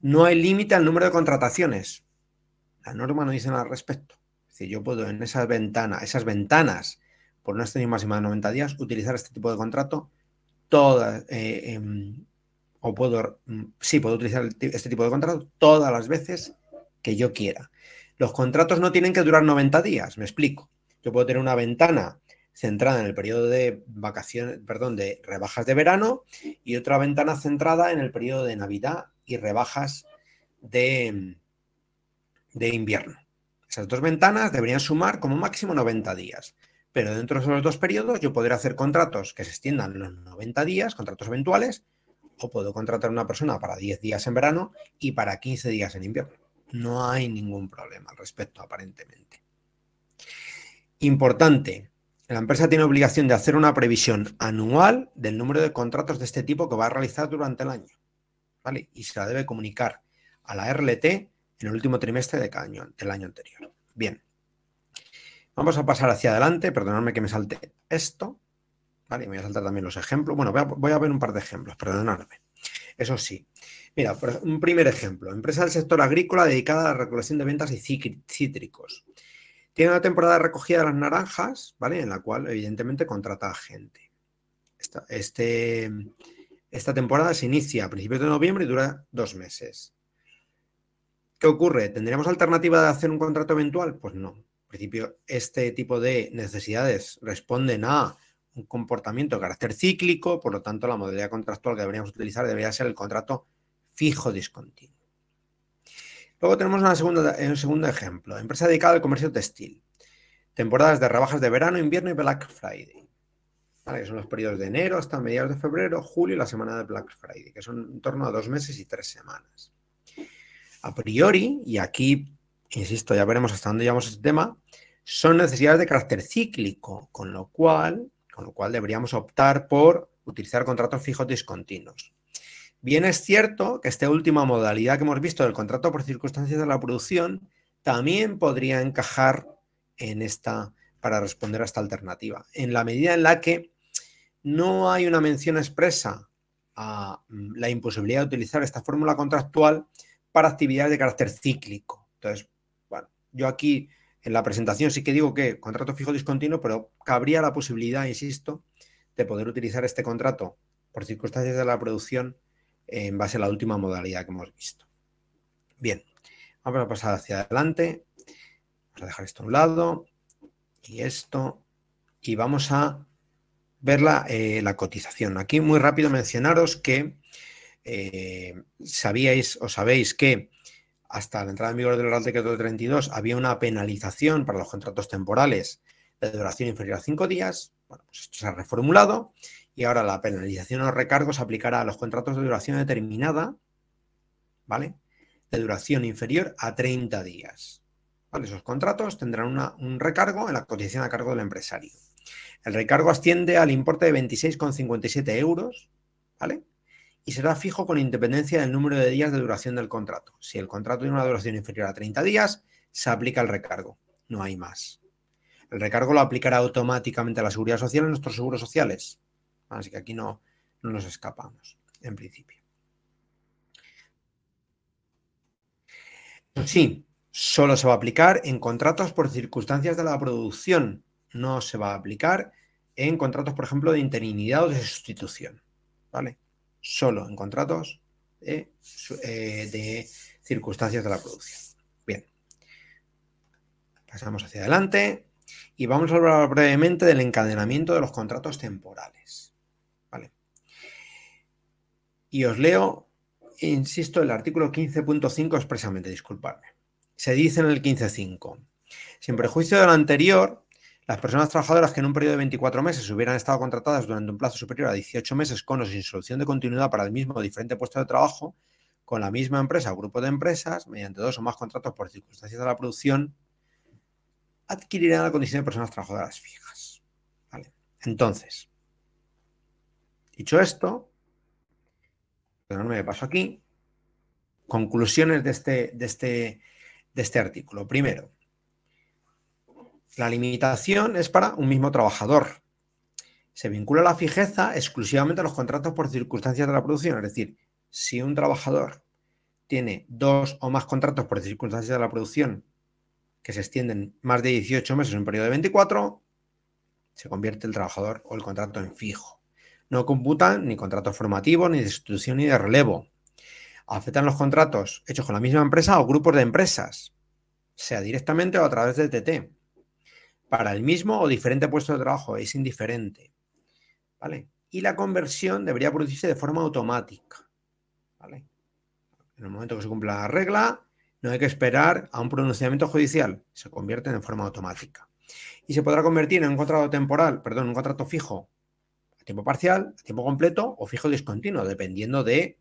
B: No hay límite al número de contrataciones. La norma no dice nada al respecto. Es decir, yo puedo en esas ventanas, por una extensión máxima de 90 días, utilizar este tipo de contrato puedo utilizar este tipo de contrato todas las veces que yo quiera. Los contratos no tienen que durar 90 días, me explico. Yo puedo tener una ventana centrada en el periodo de vacaciones, de rebajas de verano y otra ventana centrada en el periodo de Navidad y rebajas de invierno. Esas dos ventanas deberían sumar como máximo 90 días. Pero dentro de esos dos periodos yo podré hacer contratos que se extiendan los 90 días, contratos eventuales, o puedo contratar a una persona para 10 días en verano y para 15 días en invierno. No hay ningún problema al respecto, aparentemente. Importante, la empresa tiene obligación de hacer una previsión anual del número de contratos de este tipo que va a realizar durante el año, ¿vale? Y se la debe comunicar a la RLT en el último trimestre del año anterior. Bien. Vamos a pasar hacia adelante, perdonadme que me salte esto, ¿vale? Y voy a saltar también los ejemplos. Bueno, voy a ver un par de ejemplos, perdonadme. Eso sí. Mira, un primer ejemplo. Empresa del sector agrícola dedicada a la recolección de ventas y cítricos. Tiene una temporada de recogida de las naranjas, ¿vale? En la cual, evidentemente, contrata a gente. Esta temporada se inicia a principios de noviembre y dura 2 meses. ¿Qué ocurre? ¿Tendríamos alternativa de hacer un contrato eventual? Pues no. En principio, este tipo de necesidades responden a un comportamiento de carácter cíclico, por lo tanto, la modalidad contractual que deberíamos utilizar debería ser el contrato fijo discontinuo. Luego tenemos un segundo ejemplo. Empresa dedicada al comercio textil. Temporadas de rebajas de verano, invierno y Black Friday. ¿Vale? Que son los periodos de enero hasta mediados de febrero, julio y la semana de Black Friday, que son en torno a 2 meses y 3 semanas. A priori, y aquí, insisto, ya veremos hasta dónde llevamos este tema, son necesidades de carácter cíclico, con lo cual deberíamos optar por utilizar contratos fijos discontinuos. Bien es cierto que esta última modalidad que hemos visto del contrato por circunstancias de la producción también podría encajar en esta, para responder a esta alternativa, en la medida en la que no hay una mención expresa a la imposibilidad de utilizar esta fórmula contractual para actividades de carácter cíclico. Entonces, bueno, yo aquí en la presentación sí que digo que contrato fijo discontinuo, pero cabría la posibilidad, insisto, de poder utilizar este contrato por circunstancias de la producción en base a la última modalidad que hemos visto. Bien, vamos a pasar hacia adelante. Vamos a dejar esto a un lado y esto, y vamos a ver la cotización. Aquí muy rápido mencionaros que sabéis que hasta la entrada en vigor del Real Decreto 32 había una penalización para los contratos temporales de duración inferior a 5 días. Bueno, pues esto se ha reformulado y ahora la penalización o recargo se aplicará a los contratos de duración determinada, ¿vale? De duración inferior a 30 días. ¿Vale? Esos contratos tendrán un recargo en la cotización a cargo del empresario. El recargo asciende al importe de 26,57 euros, ¿vale? Y será fijo con independencia del número de días de duración del contrato. Si el contrato tiene una duración inferior a 30 días, se aplica el recargo. No hay más. El recargo lo aplicará automáticamente a la Seguridad Social en nuestros seguros sociales. Así que aquí no nos escapamos, en principio. Sí, solo se va a aplicar en contratos por circunstancias de la producción. No se va a aplicar en contratos, por ejemplo, de interinidad o de sustitución. ¿Vale? Solo en contratos de circunstancias de la producción. Bien. Pasamos hacia adelante y vamos a hablar brevemente del encadenamiento de los contratos temporales. ¿Vale? Y os leo, insisto, el artículo 15.5 expresamente, disculpadme. Se dice en el 15.5, sin perjuicio de lo anterior, las personas trabajadoras que en un periodo de 24 meses hubieran estado contratadas durante un plazo superior a 18 meses con o sin solución de continuidad para el mismo o diferente puesto de trabajo, con la misma empresa o grupo de empresas, mediante 2 o más contratos por circunstancias de la producción, adquirirán la condición de personas trabajadoras fijas. ¿Vale? Entonces, dicho esto, perdóname, me paso aquí, conclusiones de este artículo. Primero, la limitación es para un mismo trabajador. Se vincula la fijeza exclusivamente a los contratos por circunstancias de la producción. Es decir, si un trabajador tiene 2 o más contratos por circunstancias de la producción que se extienden más de 18 meses en un periodo de 24, se convierte el trabajador o el contrato en fijo. No computan ni contratos formativos, ni de sustitución, ni de relevo. Afectan los contratos hechos con la misma empresa o grupos de empresas, sea directamente o a través del TT. Para el mismo o diferente puesto de trabajo, es indiferente. ¿Vale? Y la conversión debería producirse de forma automática. ¿Vale? En el momento que se cumpla la regla, no hay que esperar a un pronunciamiento judicial. Se convierte en forma automática. Y se podrá convertir en un contrato temporal, perdón, un contrato fijo a tiempo parcial, a tiempo completo o fijo discontinuo, dependiendo del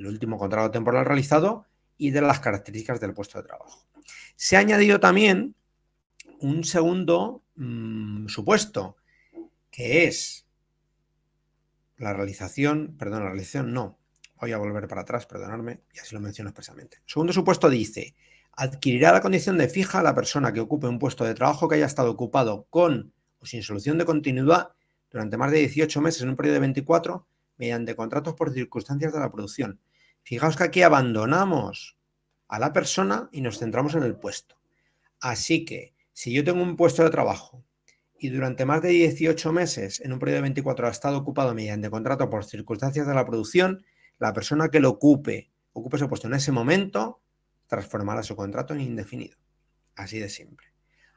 B: último contrato temporal realizado y de las características del puesto de trabajo. Se ha añadido también un segundo supuesto, que es la realización, no, voy a volver para atrás, perdonadme, y así lo menciono expresamente. El segundo supuesto dice, adquirirá la condición de fija a la persona que ocupe un puesto de trabajo que haya estado ocupado con o sin solución de continuidad durante más de 18 meses en un periodo de 24 mediante contratos por circunstancias de la producción. Fijaos que aquí abandonamos a la persona y nos centramos en el puesto. Así que, si yo tengo un puesto de trabajo y durante más de 18 meses en un periodo de 24 ha estado ocupado mediante contrato por circunstancias de la producción, la persona que lo ocupe ese puesto en ese momento, transformará su contrato en indefinido. Así de simple.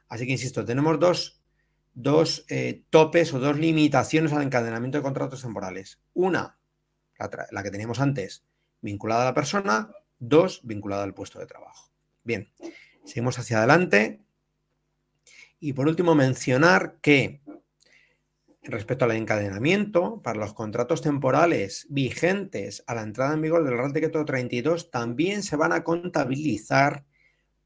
B: Así que, insisto, tenemos dos topes o dos limitaciones al encadenamiento de contratos temporales. Una, la que teníamos antes, vinculada a la persona. 2, vinculada al puesto de trabajo. Bien, seguimos hacia adelante. Y por último, mencionar que respecto al encadenamiento, para los contratos temporales vigentes a la entrada en vigor del Real Decreto 32, también se van a contabilizar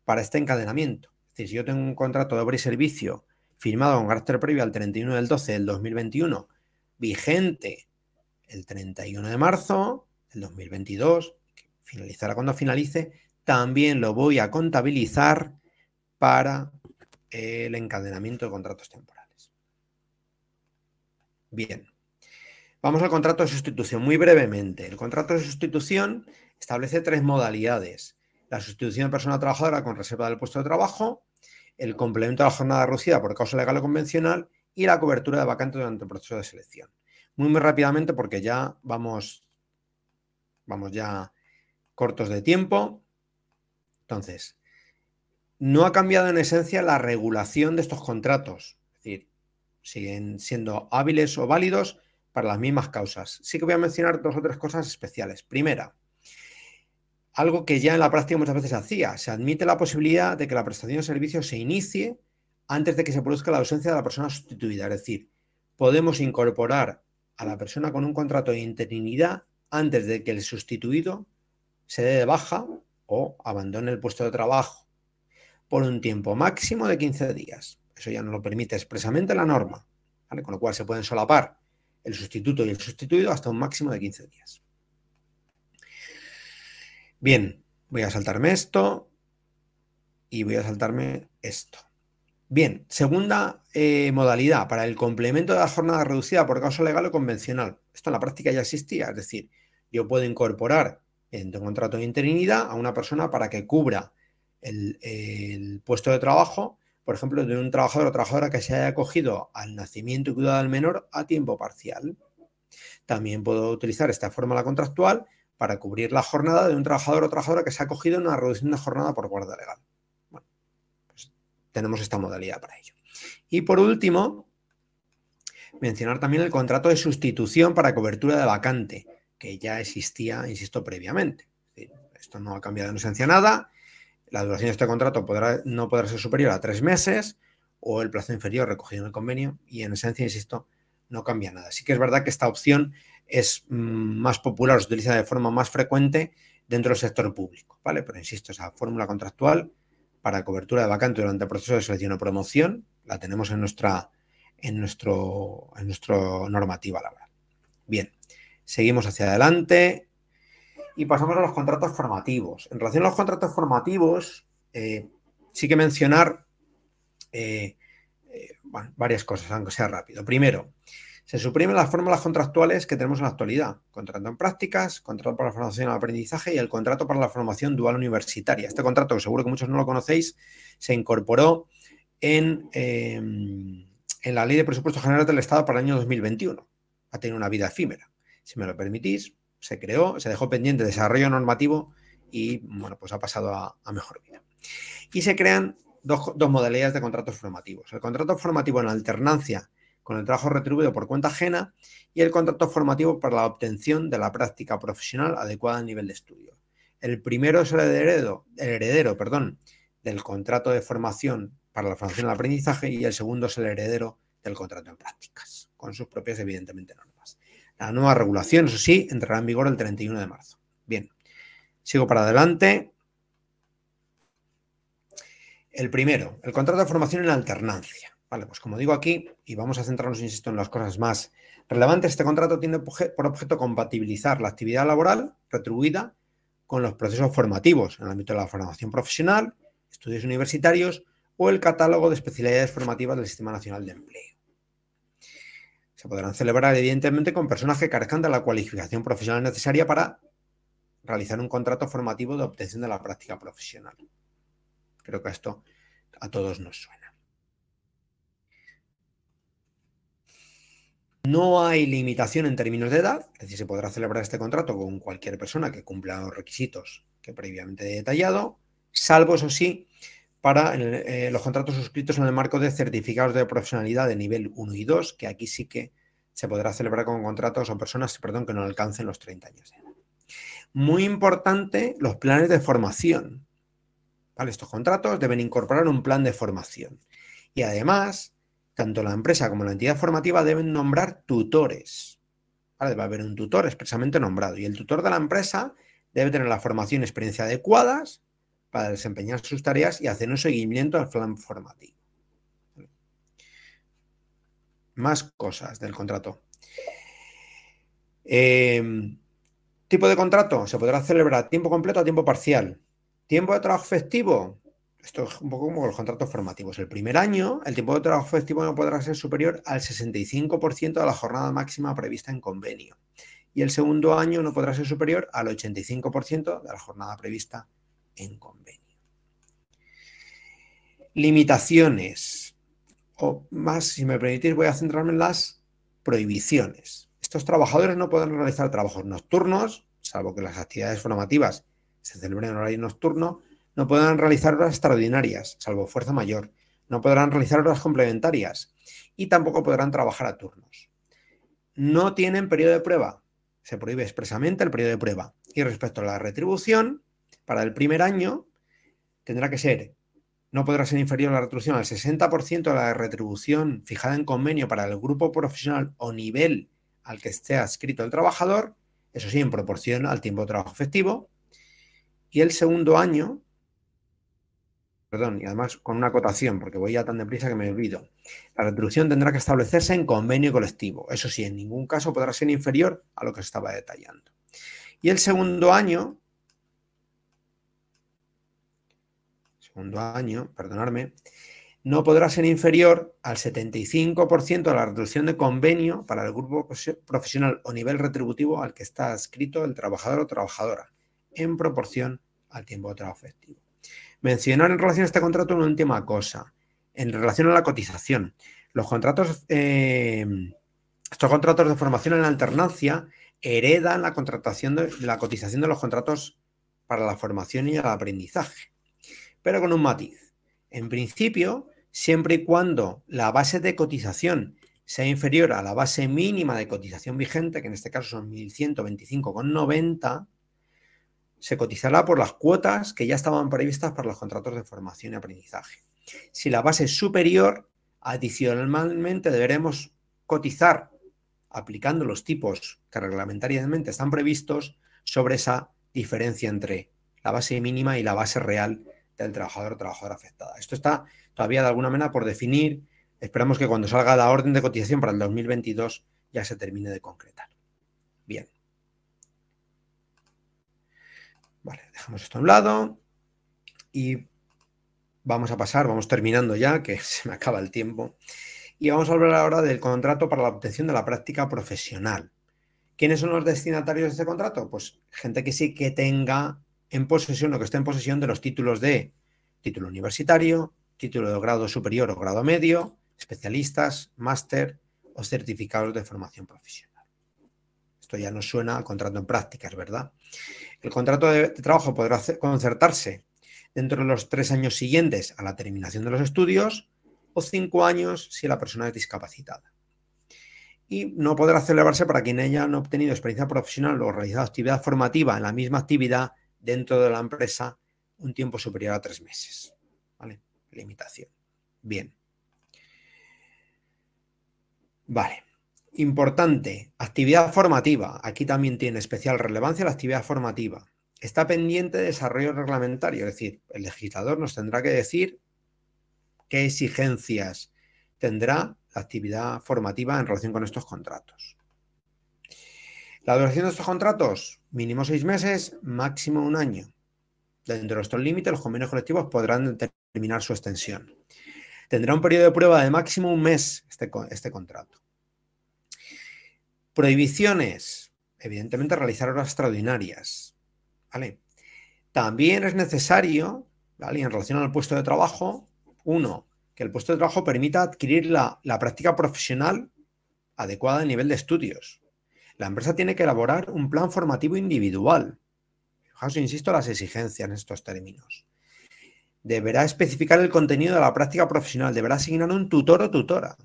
B: para este encadenamiento. Es decir, si yo tengo un contrato de obra y servicio firmado con carácter previo al 31 del 12 del 2021, vigente el 31 de marzo del 2022, que finalizará cuando finalice, también lo voy a contabilizar para el encadenamiento de contratos temporales. Bien, vamos al contrato de sustitución muy brevemente. El contrato de sustitución establece 3 modalidades: la sustitución de persona trabajadora con reserva del puesto de trabajo, el complemento de la jornada reducida por causa legal o convencional y la cobertura de vacante durante el proceso de selección. Muy rápidamente, porque ya vamos ya cortos de tiempo. Entonces, no ha cambiado en esencia la regulación de estos contratos. Es decir, siguen siendo hábiles o válidos para las mismas causas. Sí que voy a mencionar 2 o 3 cosas especiales. Primera, algo que ya en la práctica muchas veces hacía: se admite la posibilidad de que la prestación de servicios se inicie antes de que se produzca la ausencia de la persona sustituida. Es decir, podemos incorporar a la persona con un contrato de interinidad antes de que el sustituido se dé de baja o abandone el puesto de trabajo, por un tiempo máximo de 15 días. Eso ya nos lo permite expresamente la norma, ¿vale? Con lo cual se pueden solapar el sustituto y el sustituido hasta un máximo de 15 días. Bien, voy a saltarme esto y voy a saltarme esto. Bien, segunda modalidad, para el complemento de la jornada reducida por causa legal o convencional. Esto en la práctica ya existía, es decir, yo puedo incorporar en un contrato de interinidad a una persona para que cubra el puesto de trabajo, por ejemplo, de un trabajador o trabajadora que se haya acogido al nacimiento y cuidado del menor a tiempo parcial. También puedo utilizar esta fórmula contractual para cubrir la jornada de un trabajador o trabajadora que se ha acogido en una reducción de jornada por guardia legal. Bueno, pues tenemos esta modalidad para ello. Y por último, mencionar también el contrato de sustitución para cobertura de vacante, que ya existía, insisto, previamente. Esto no ha cambiado en esencia nada. La duración de este contrato no podrá ser superior a 3 meses o el plazo inferior recogido en el convenio, y en esencia, insisto, no cambia nada. Sí que es verdad que esta opción es más popular, se utiliza de forma más frecuente dentro del sector público, ¿vale? Pero insisto, esa fórmula contractual para cobertura de vacante durante el proceso de selección o promoción la tenemos en nuestra normativa laboral. Bien, seguimos hacia adelante y pasamos a los contratos formativos. En relación a los contratos formativos, sí que mencionar varias cosas, aunque sea rápido. Primero, se suprimen las fórmulas contractuales que tenemos en la actualidad: contrato en prácticas, contrato para la formación y el aprendizaje y el contrato para la formación dual universitaria. Este contrato, que seguro que muchos no lo conocéis, se incorporó en la Ley de Presupuestos Generales del Estado para el año 2021. Ha tenido una vida efímera. Si me lo permitís, se creó, se dejó pendiente de desarrollo normativo y, bueno, pues ha pasado a mejor vida. Y se crean dos modalidades de contratos formativos: el contrato formativo en alternancia con el trabajo retribuido por cuenta ajena y el contrato formativo para la obtención de la práctica profesional adecuada al nivel de estudio. El primero es el heredero del contrato de formación para la formación y el aprendizaje, y el segundo es el heredero del contrato en prácticas, con sus propias, evidentemente, normas. La nueva regulación, eso sí, entrará en vigor el 31 de marzo. Bien, sigo para adelante. El primero, el contrato de formación en alternancia. Vale, pues como digo aquí, y vamos a centrarnos, insisto, en las cosas más relevantes, este contrato tiene por objeto compatibilizar la actividad laboral retribuida con los procesos formativos en el ámbito de la formación profesional, estudios universitarios o el catálogo de especialidades formativas del Sistema Nacional de Empleo. Se podrán celebrar, evidentemente, con personas que carezcan de la cualificación profesional necesaria para realizar un contrato formativo de obtención de la práctica profesional. Creo que esto a todos nos suena. No hay limitación en términos de edad, es decir, se podrá celebrar este contrato con cualquier persona que cumpla los requisitos que previamente he detallado, salvo, eso sí, para los contratos suscritos en el marco de certificados de profesionalidad de nivel 1 y 2, que aquí sí que se podrá celebrar con contratos o personas, que no alcancen los 30 años de edad. Muy importante, los planes de formación. ¿Vale? Estos contratos deben incorporar un plan de formación. Y además, tanto la empresa como la entidad formativa deben nombrar tutores. ¿Vale? Debe haber un tutor expresamente nombrado. Y el tutor de la empresa debe tener la formación y experiencia adecuadas para desempeñar sus tareas y hacer un seguimiento al plan formativo. Más cosas del contrato. Tipo de contrato, se podrá celebrar a tiempo completo o a tiempo parcial. Tiempo de trabajo efectivo, esto es un poco como los contratos formativos. El primer año, el tiempo de trabajo efectivo no podrá ser superior al 65% de la jornada máxima prevista en convenio. Y el segundo año no podrá ser superior al 85% de la jornada prevista en convenio. Limitaciones, o más, si me permitís, voy a centrarme en las prohibiciones. Estos trabajadores no podrán realizar trabajos nocturnos, salvo que las actividades formativas se celebren en horario nocturno. No podrán realizar horas extraordinarias, salvo fuerza mayor. No podrán realizar horas complementarias y tampoco podrán trabajar a turnos. No tienen periodo de prueba. Se prohíbe expresamente el periodo de prueba. Y respecto a la retribución, para el primer año tendrá que ser, no podrá ser inferior a la retribución al 60% de la retribución fijada en convenio para el grupo profesional o nivel al que esté adscrito el trabajador, eso sí, en proporción al tiempo de trabajo efectivo. Y el segundo año, perdón, y además con una acotación, porque voy ya tan deprisa que me olvido, la retribución tendrá que establecerse en convenio colectivo. Eso sí, en ningún caso podrá ser inferior a lo que se estaba detallando. Y el segundo año, perdonadme, no podrá ser inferior al 75% de la retribución de convenio para el grupo profesional o nivel retributivo al que está adscrito el trabajador o trabajadora, en proporción al tiempo de trabajo efectivo. Mencionar en relación a este contrato una última cosa, en relación a la cotización. Los contratos, estos contratos de formación en alternancia heredan la contratación de la cotización de los contratos para la formación y el aprendizaje, pero con un matiz. En principio, siempre y cuando la base de cotización sea inferior a la base mínima de cotización vigente, que en este caso son 1.125,90, se cotizará por las cuotas que ya estaban previstas para los contratos de formación y aprendizaje. Si la base es superior, adicionalmente deberemos cotizar aplicando los tipos que reglamentariamente están previstos sobre esa diferencia entre la base mínima y la base real del trabajador o trabajadora afectada. Esto está todavía de alguna manera por definir. Esperamos que cuando salga la orden de cotización para el 2022 ya se termine de concretar. Bien. Vale, dejamos esto a un lado y vamos terminando ya, que se me acaba el tiempo. Y vamos a hablar ahora del contrato para la obtención de la práctica profesional. ¿Quiénes son los destinatarios de este contrato? Pues gente que sí que tenga en posesión o que esté en posesión de los títulos de título universitario, título de grado superior o grado medio, especialistas, máster o certificados de formación profesional. Esto ya nos suena a contrato en prácticas, ¿verdad? El contrato de trabajo podrá concertarse dentro de los 3 años siguientes a la terminación de los estudios o 5 años si la persona es discapacitada. Y no podrá celebrarse para quien haya obtenido experiencia profesional o realizado actividad formativa en la misma actividad dentro de la empresa un tiempo superior a 3 meses. ¿Vale? Limitación. Bien. Vale. Importante, actividad formativa. Aquí también tiene especial relevancia la actividad formativa. Está pendiente de desarrollo reglamentario, es decir, el legislador nos tendrá que decir qué exigencias tendrá la actividad formativa en relación con estos contratos. La duración de estos contratos, mínimo 6 meses, máximo 1 año. Dentro de estos límites, los convenios colectivos podrán determinar su extensión. Tendrá un periodo de prueba de máximo 1 mes este contrato. Prohibiciones, evidentemente realizar horas extraordinarias. ¿Vale? También es necesario, ¿vale? En relación al puesto de trabajo, 1, que el puesto de trabajo permita adquirir la práctica profesional adecuada al nivel de estudios. La empresa tiene que elaborar un plan formativo individual. Fijaos, insisto, las exigencias en estos términos. Deberá especificar el contenido de la práctica profesional, deberá asignar un tutor o tutora,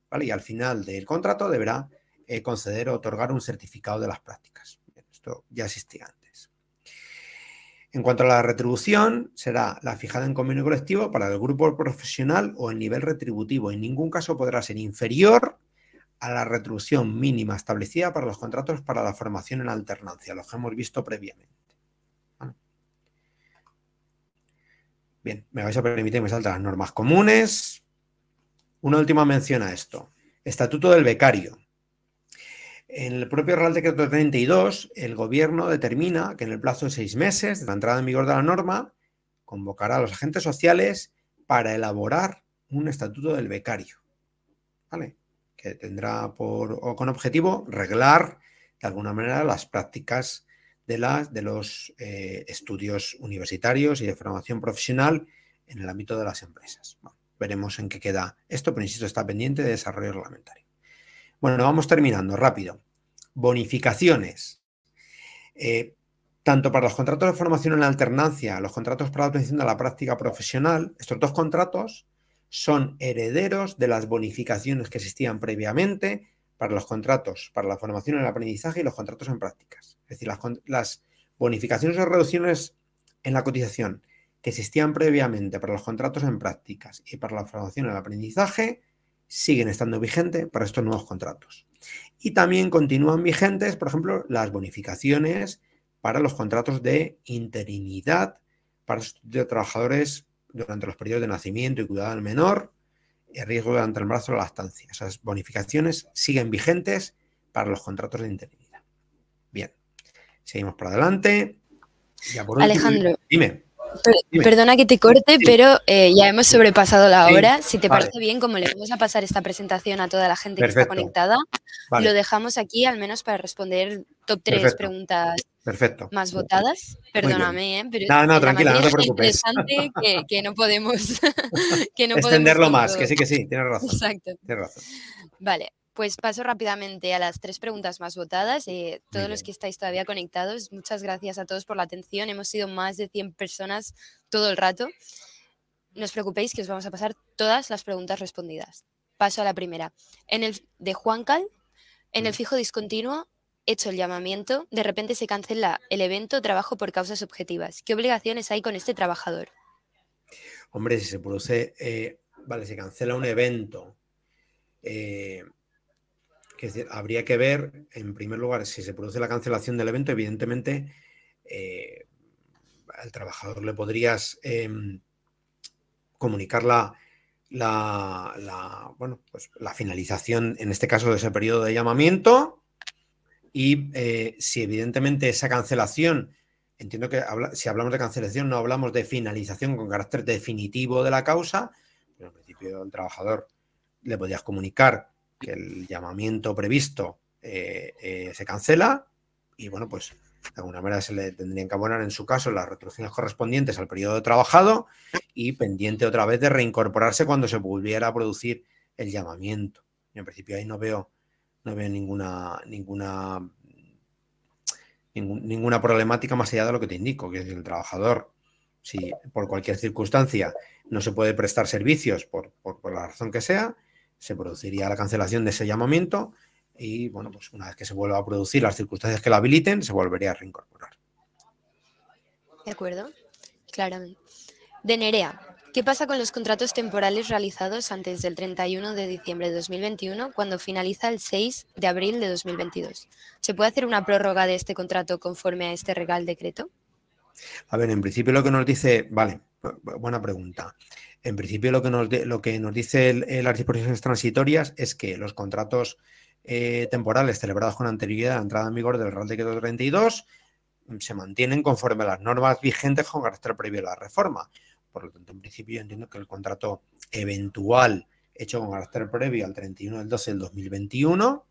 B: ¿vale? Y al final del contrato deberá conceder o otorgar un certificado de las prácticas. Esto ya existía antes. En cuanto a la retribución, será la fijada en convenio colectivo para el grupo profesional o el nivel retributivo. En ningún caso podrá ser inferior a la retribución mínima establecida para los contratos para la formación en alternancia, los que hemos visto previamente. ¿Vale? Bien, me vais a permitir que me salte las normas comunes. Una última mención a esto. Estatuto del becario. En el propio Real Decreto 32, el Gobierno determina que en el plazo de 6 meses de la entrada en vigor de la norma, convocará a los agentes sociales para elaborar un estatuto del becario, ¿vale? Que tendrá con objetivo reglar de alguna manera las prácticas de los estudios universitarios y de formación profesional en el ámbito de las empresas. Bueno, veremos en qué queda esto, pero insisto, está pendiente de desarrollo reglamentario. Bueno, vamos terminando, rápido. Bonificaciones. Tanto para los contratos de formación en la alternancia, los contratos para la obtención de la práctica profesional, estos dos contratos son herederos de las bonificaciones que existían previamente para los contratos para la formación en el aprendizaje y los contratos en prácticas. Es decir, las bonificaciones o reducciones en la cotización que existían previamente para los contratos en prácticas y para la formación en el aprendizaje siguen estando vigentes para estos nuevos contratos. Y también continúan vigentes, por ejemplo, las bonificaciones para los contratos de interinidad para los trabajadores durante los periodos de nacimiento y cuidado del menor, y riesgo durante el embarazo o la lactancia. Esas bonificaciones siguen vigentes para los contratos de interinidad. Bien, seguimos por adelante. Ya por último,
A: Alejandro,
B: dime.
A: Perdona que te corte, sí, pero ya hemos sobrepasado la hora. Si te parece bien, como le vamos a pasar esta presentación a toda la gente que está conectada, lo dejamos aquí al menos para responder top 3 preguntas más votadas. Perdóname, pero
B: no, tranquila, no te preocupes.
A: Es interesante que no podemos
B: extenderlo más, que sí, tienes razón.
A: Exacto.
B: Tienes razón.
A: Vale. Pues paso rápidamente a las 3 preguntas más votadas. Todos los que estáis todavía conectados, muchas gracias a todos por la atención. Hemos sido más de 100 personas todo el rato. No os preocupéis que os vamos a pasar todas las preguntas respondidas. Paso a la primera. De Juancal, en el fijo discontinuo, hecho el llamamiento, de repente se cancela el evento o trabajo por causas objetivas. ¿Qué obligaciones hay con este trabajador?
B: Hombre, si se produce, se cancela un evento, habría que ver, en primer lugar, si se produce la cancelación del evento, evidentemente al trabajador le podrías comunicar la finalización, en este caso, de ese periodo de llamamiento, y si evidentemente esa cancelación, entiendo que si hablamos de cancelación no hablamos de finalización con carácter definitivo de la causa, pero en principio el trabajador le podrías comunicar que el llamamiento previsto se cancela y, bueno, pues de alguna manera se le tendrían que abonar en su caso las retribuciones correspondientes al periodo trabajado y pendiente otra vez de reincorporarse cuando se volviera a producir el llamamiento. Y en principio ahí no veo ninguna problemática más allá de lo que te indico, que es el trabajador, si por cualquier circunstancia no se puede prestar servicios por la razón que sea, se produciría la cancelación de ese llamamiento y, bueno, pues una vez que se vuelva a producir las circunstancias que la habiliten, se volvería a reincorporar.
A: De acuerdo, claramente. De Nerea, ¿qué pasa con los contratos temporales realizados antes del 31 de diciembre de 2021 cuando finaliza el 6 de abril de 2022? ¿Se puede hacer una prórroga de este contrato conforme a este Real Decreto?
B: A ver, en principio lo que nos dice... Vale, buena pregunta. En principio lo que nos dice las disposiciones transitorias es que los contratos temporales celebrados con anterioridad a la entrada en vigor del Real Decreto 32 se mantienen conforme a las normas vigentes con carácter previo a la reforma. Por lo tanto, en principio yo entiendo que el contrato eventual hecho con carácter previo al 31 del 12 del 2021,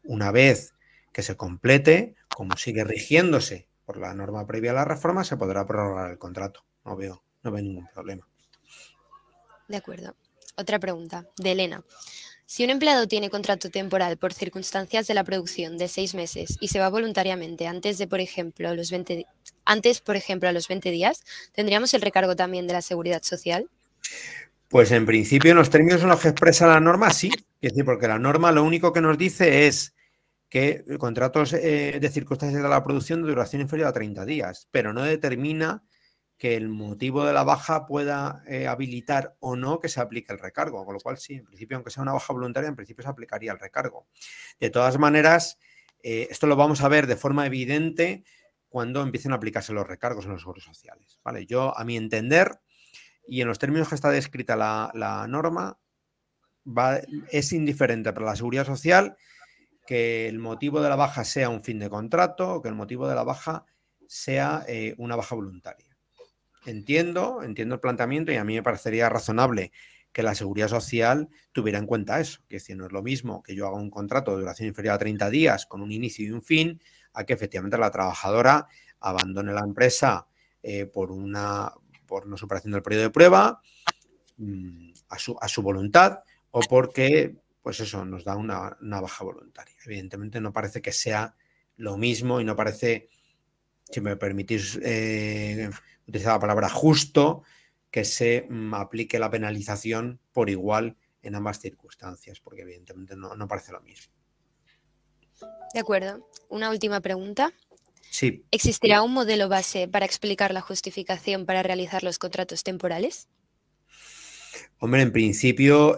B: una vez que se complete, como sigue rigiéndose por la norma previa a la reforma, se podrá prorrogar el contrato. No veo ningún problema.
A: De acuerdo. Otra pregunta, de Elena. Si un empleado tiene contrato temporal por circunstancias de la producción de 6 meses y se va voluntariamente antes, por ejemplo, a los 20 días, ¿tendríamos el recargo también de la Seguridad Social?
B: Pues en principio, en los términos en los que expresa la norma, sí. Es decir, porque la norma lo único que nos dice es que contratos de circunstancias de la producción de duración inferior a 30 días, pero no determina que el motivo de la baja pueda habilitar o no que se aplique el recargo, con lo cual sí, en principio, aunque sea una baja voluntaria, en principio se aplicaría el recargo. De todas maneras, esto lo vamos a ver de forma evidente cuando empiecen a aplicarse los recargos en los seguros sociales, ¿vale? Yo, a mi entender, y en los términos que está descrita la norma, es indiferente para la Seguridad Social que el motivo de la baja sea un fin de contrato o que el motivo de la baja sea una baja voluntaria. Entiendo el planteamiento y a mí me parecería razonable que la Seguridad Social tuviera en cuenta eso, que si no es lo mismo que yo haga un contrato de duración inferior a 30 días con un inicio y un fin, a que efectivamente la trabajadora abandone la empresa por no superación del periodo de prueba a su voluntad o porque, pues eso, nos da una baja voluntaria. Evidentemente no parece que sea lo mismo y no parece, si me permitís utilizar la palabra justo, que se aplique la penalización por igual en ambas circunstancias, porque evidentemente no parece lo mismo.
A: De acuerdo. Una última pregunta.
B: Sí.
A: ¿Existirá un modelo base para explicar la justificación para realizar los contratos temporales?
B: Hombre, en principio,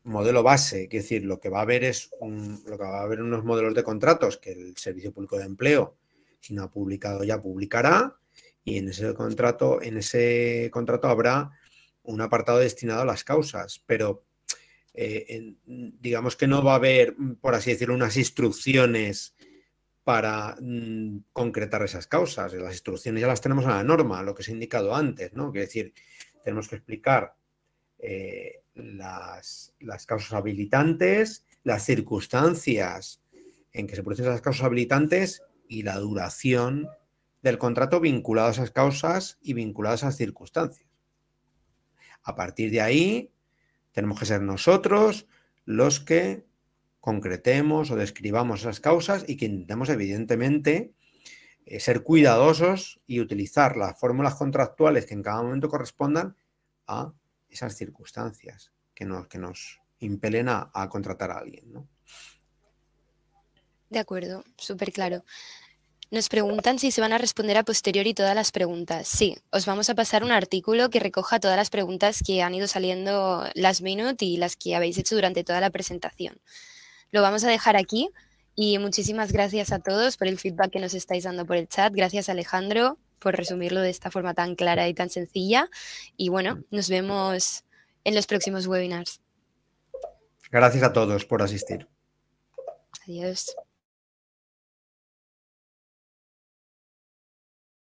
B: modelo base, es decir, lo que va a haber unos modelos de contratos que el Servicio Público de Empleo, si no ha publicado ya, publicará, y en ese contrato habrá un apartado destinado a las causas, pero digamos que no va a haber, por así decirlo, unas instrucciones para concretar esas causas. Las instrucciones ya las tenemos en la norma, lo que se ha indicado antes, ¿no? Es decir, tenemos que explicar las causas habilitantes, las circunstancias en que se producen esas causas habilitantes y la duración del contrato vinculado a esas causas y vinculado a esas circunstancias. A partir de ahí, tenemos que ser nosotros los que concretemos o describamos esas causas y que intentemos, evidentemente, ser cuidadosos y utilizar las fórmulas contractuales que en cada momento correspondan a esas circunstancias que nos impelen a contratar a alguien, ¿no?
A: De acuerdo, súper claro. Nos preguntan si se van a responder a posteriori todas las preguntas. Sí, os vamos a pasar un artículo que recoja todas las preguntas que han ido saliendo last minute y las que habéis hecho durante toda la presentación. Lo vamos a dejar aquí y muchísimas gracias a todos por el feedback que nos estáis dando por el chat. Gracias, Alejandro, por resumirlo de esta forma tan clara y tan sencilla. Y bueno, nos vemos en los próximos webinars.
B: Gracias a todos por asistir.
A: Adiós.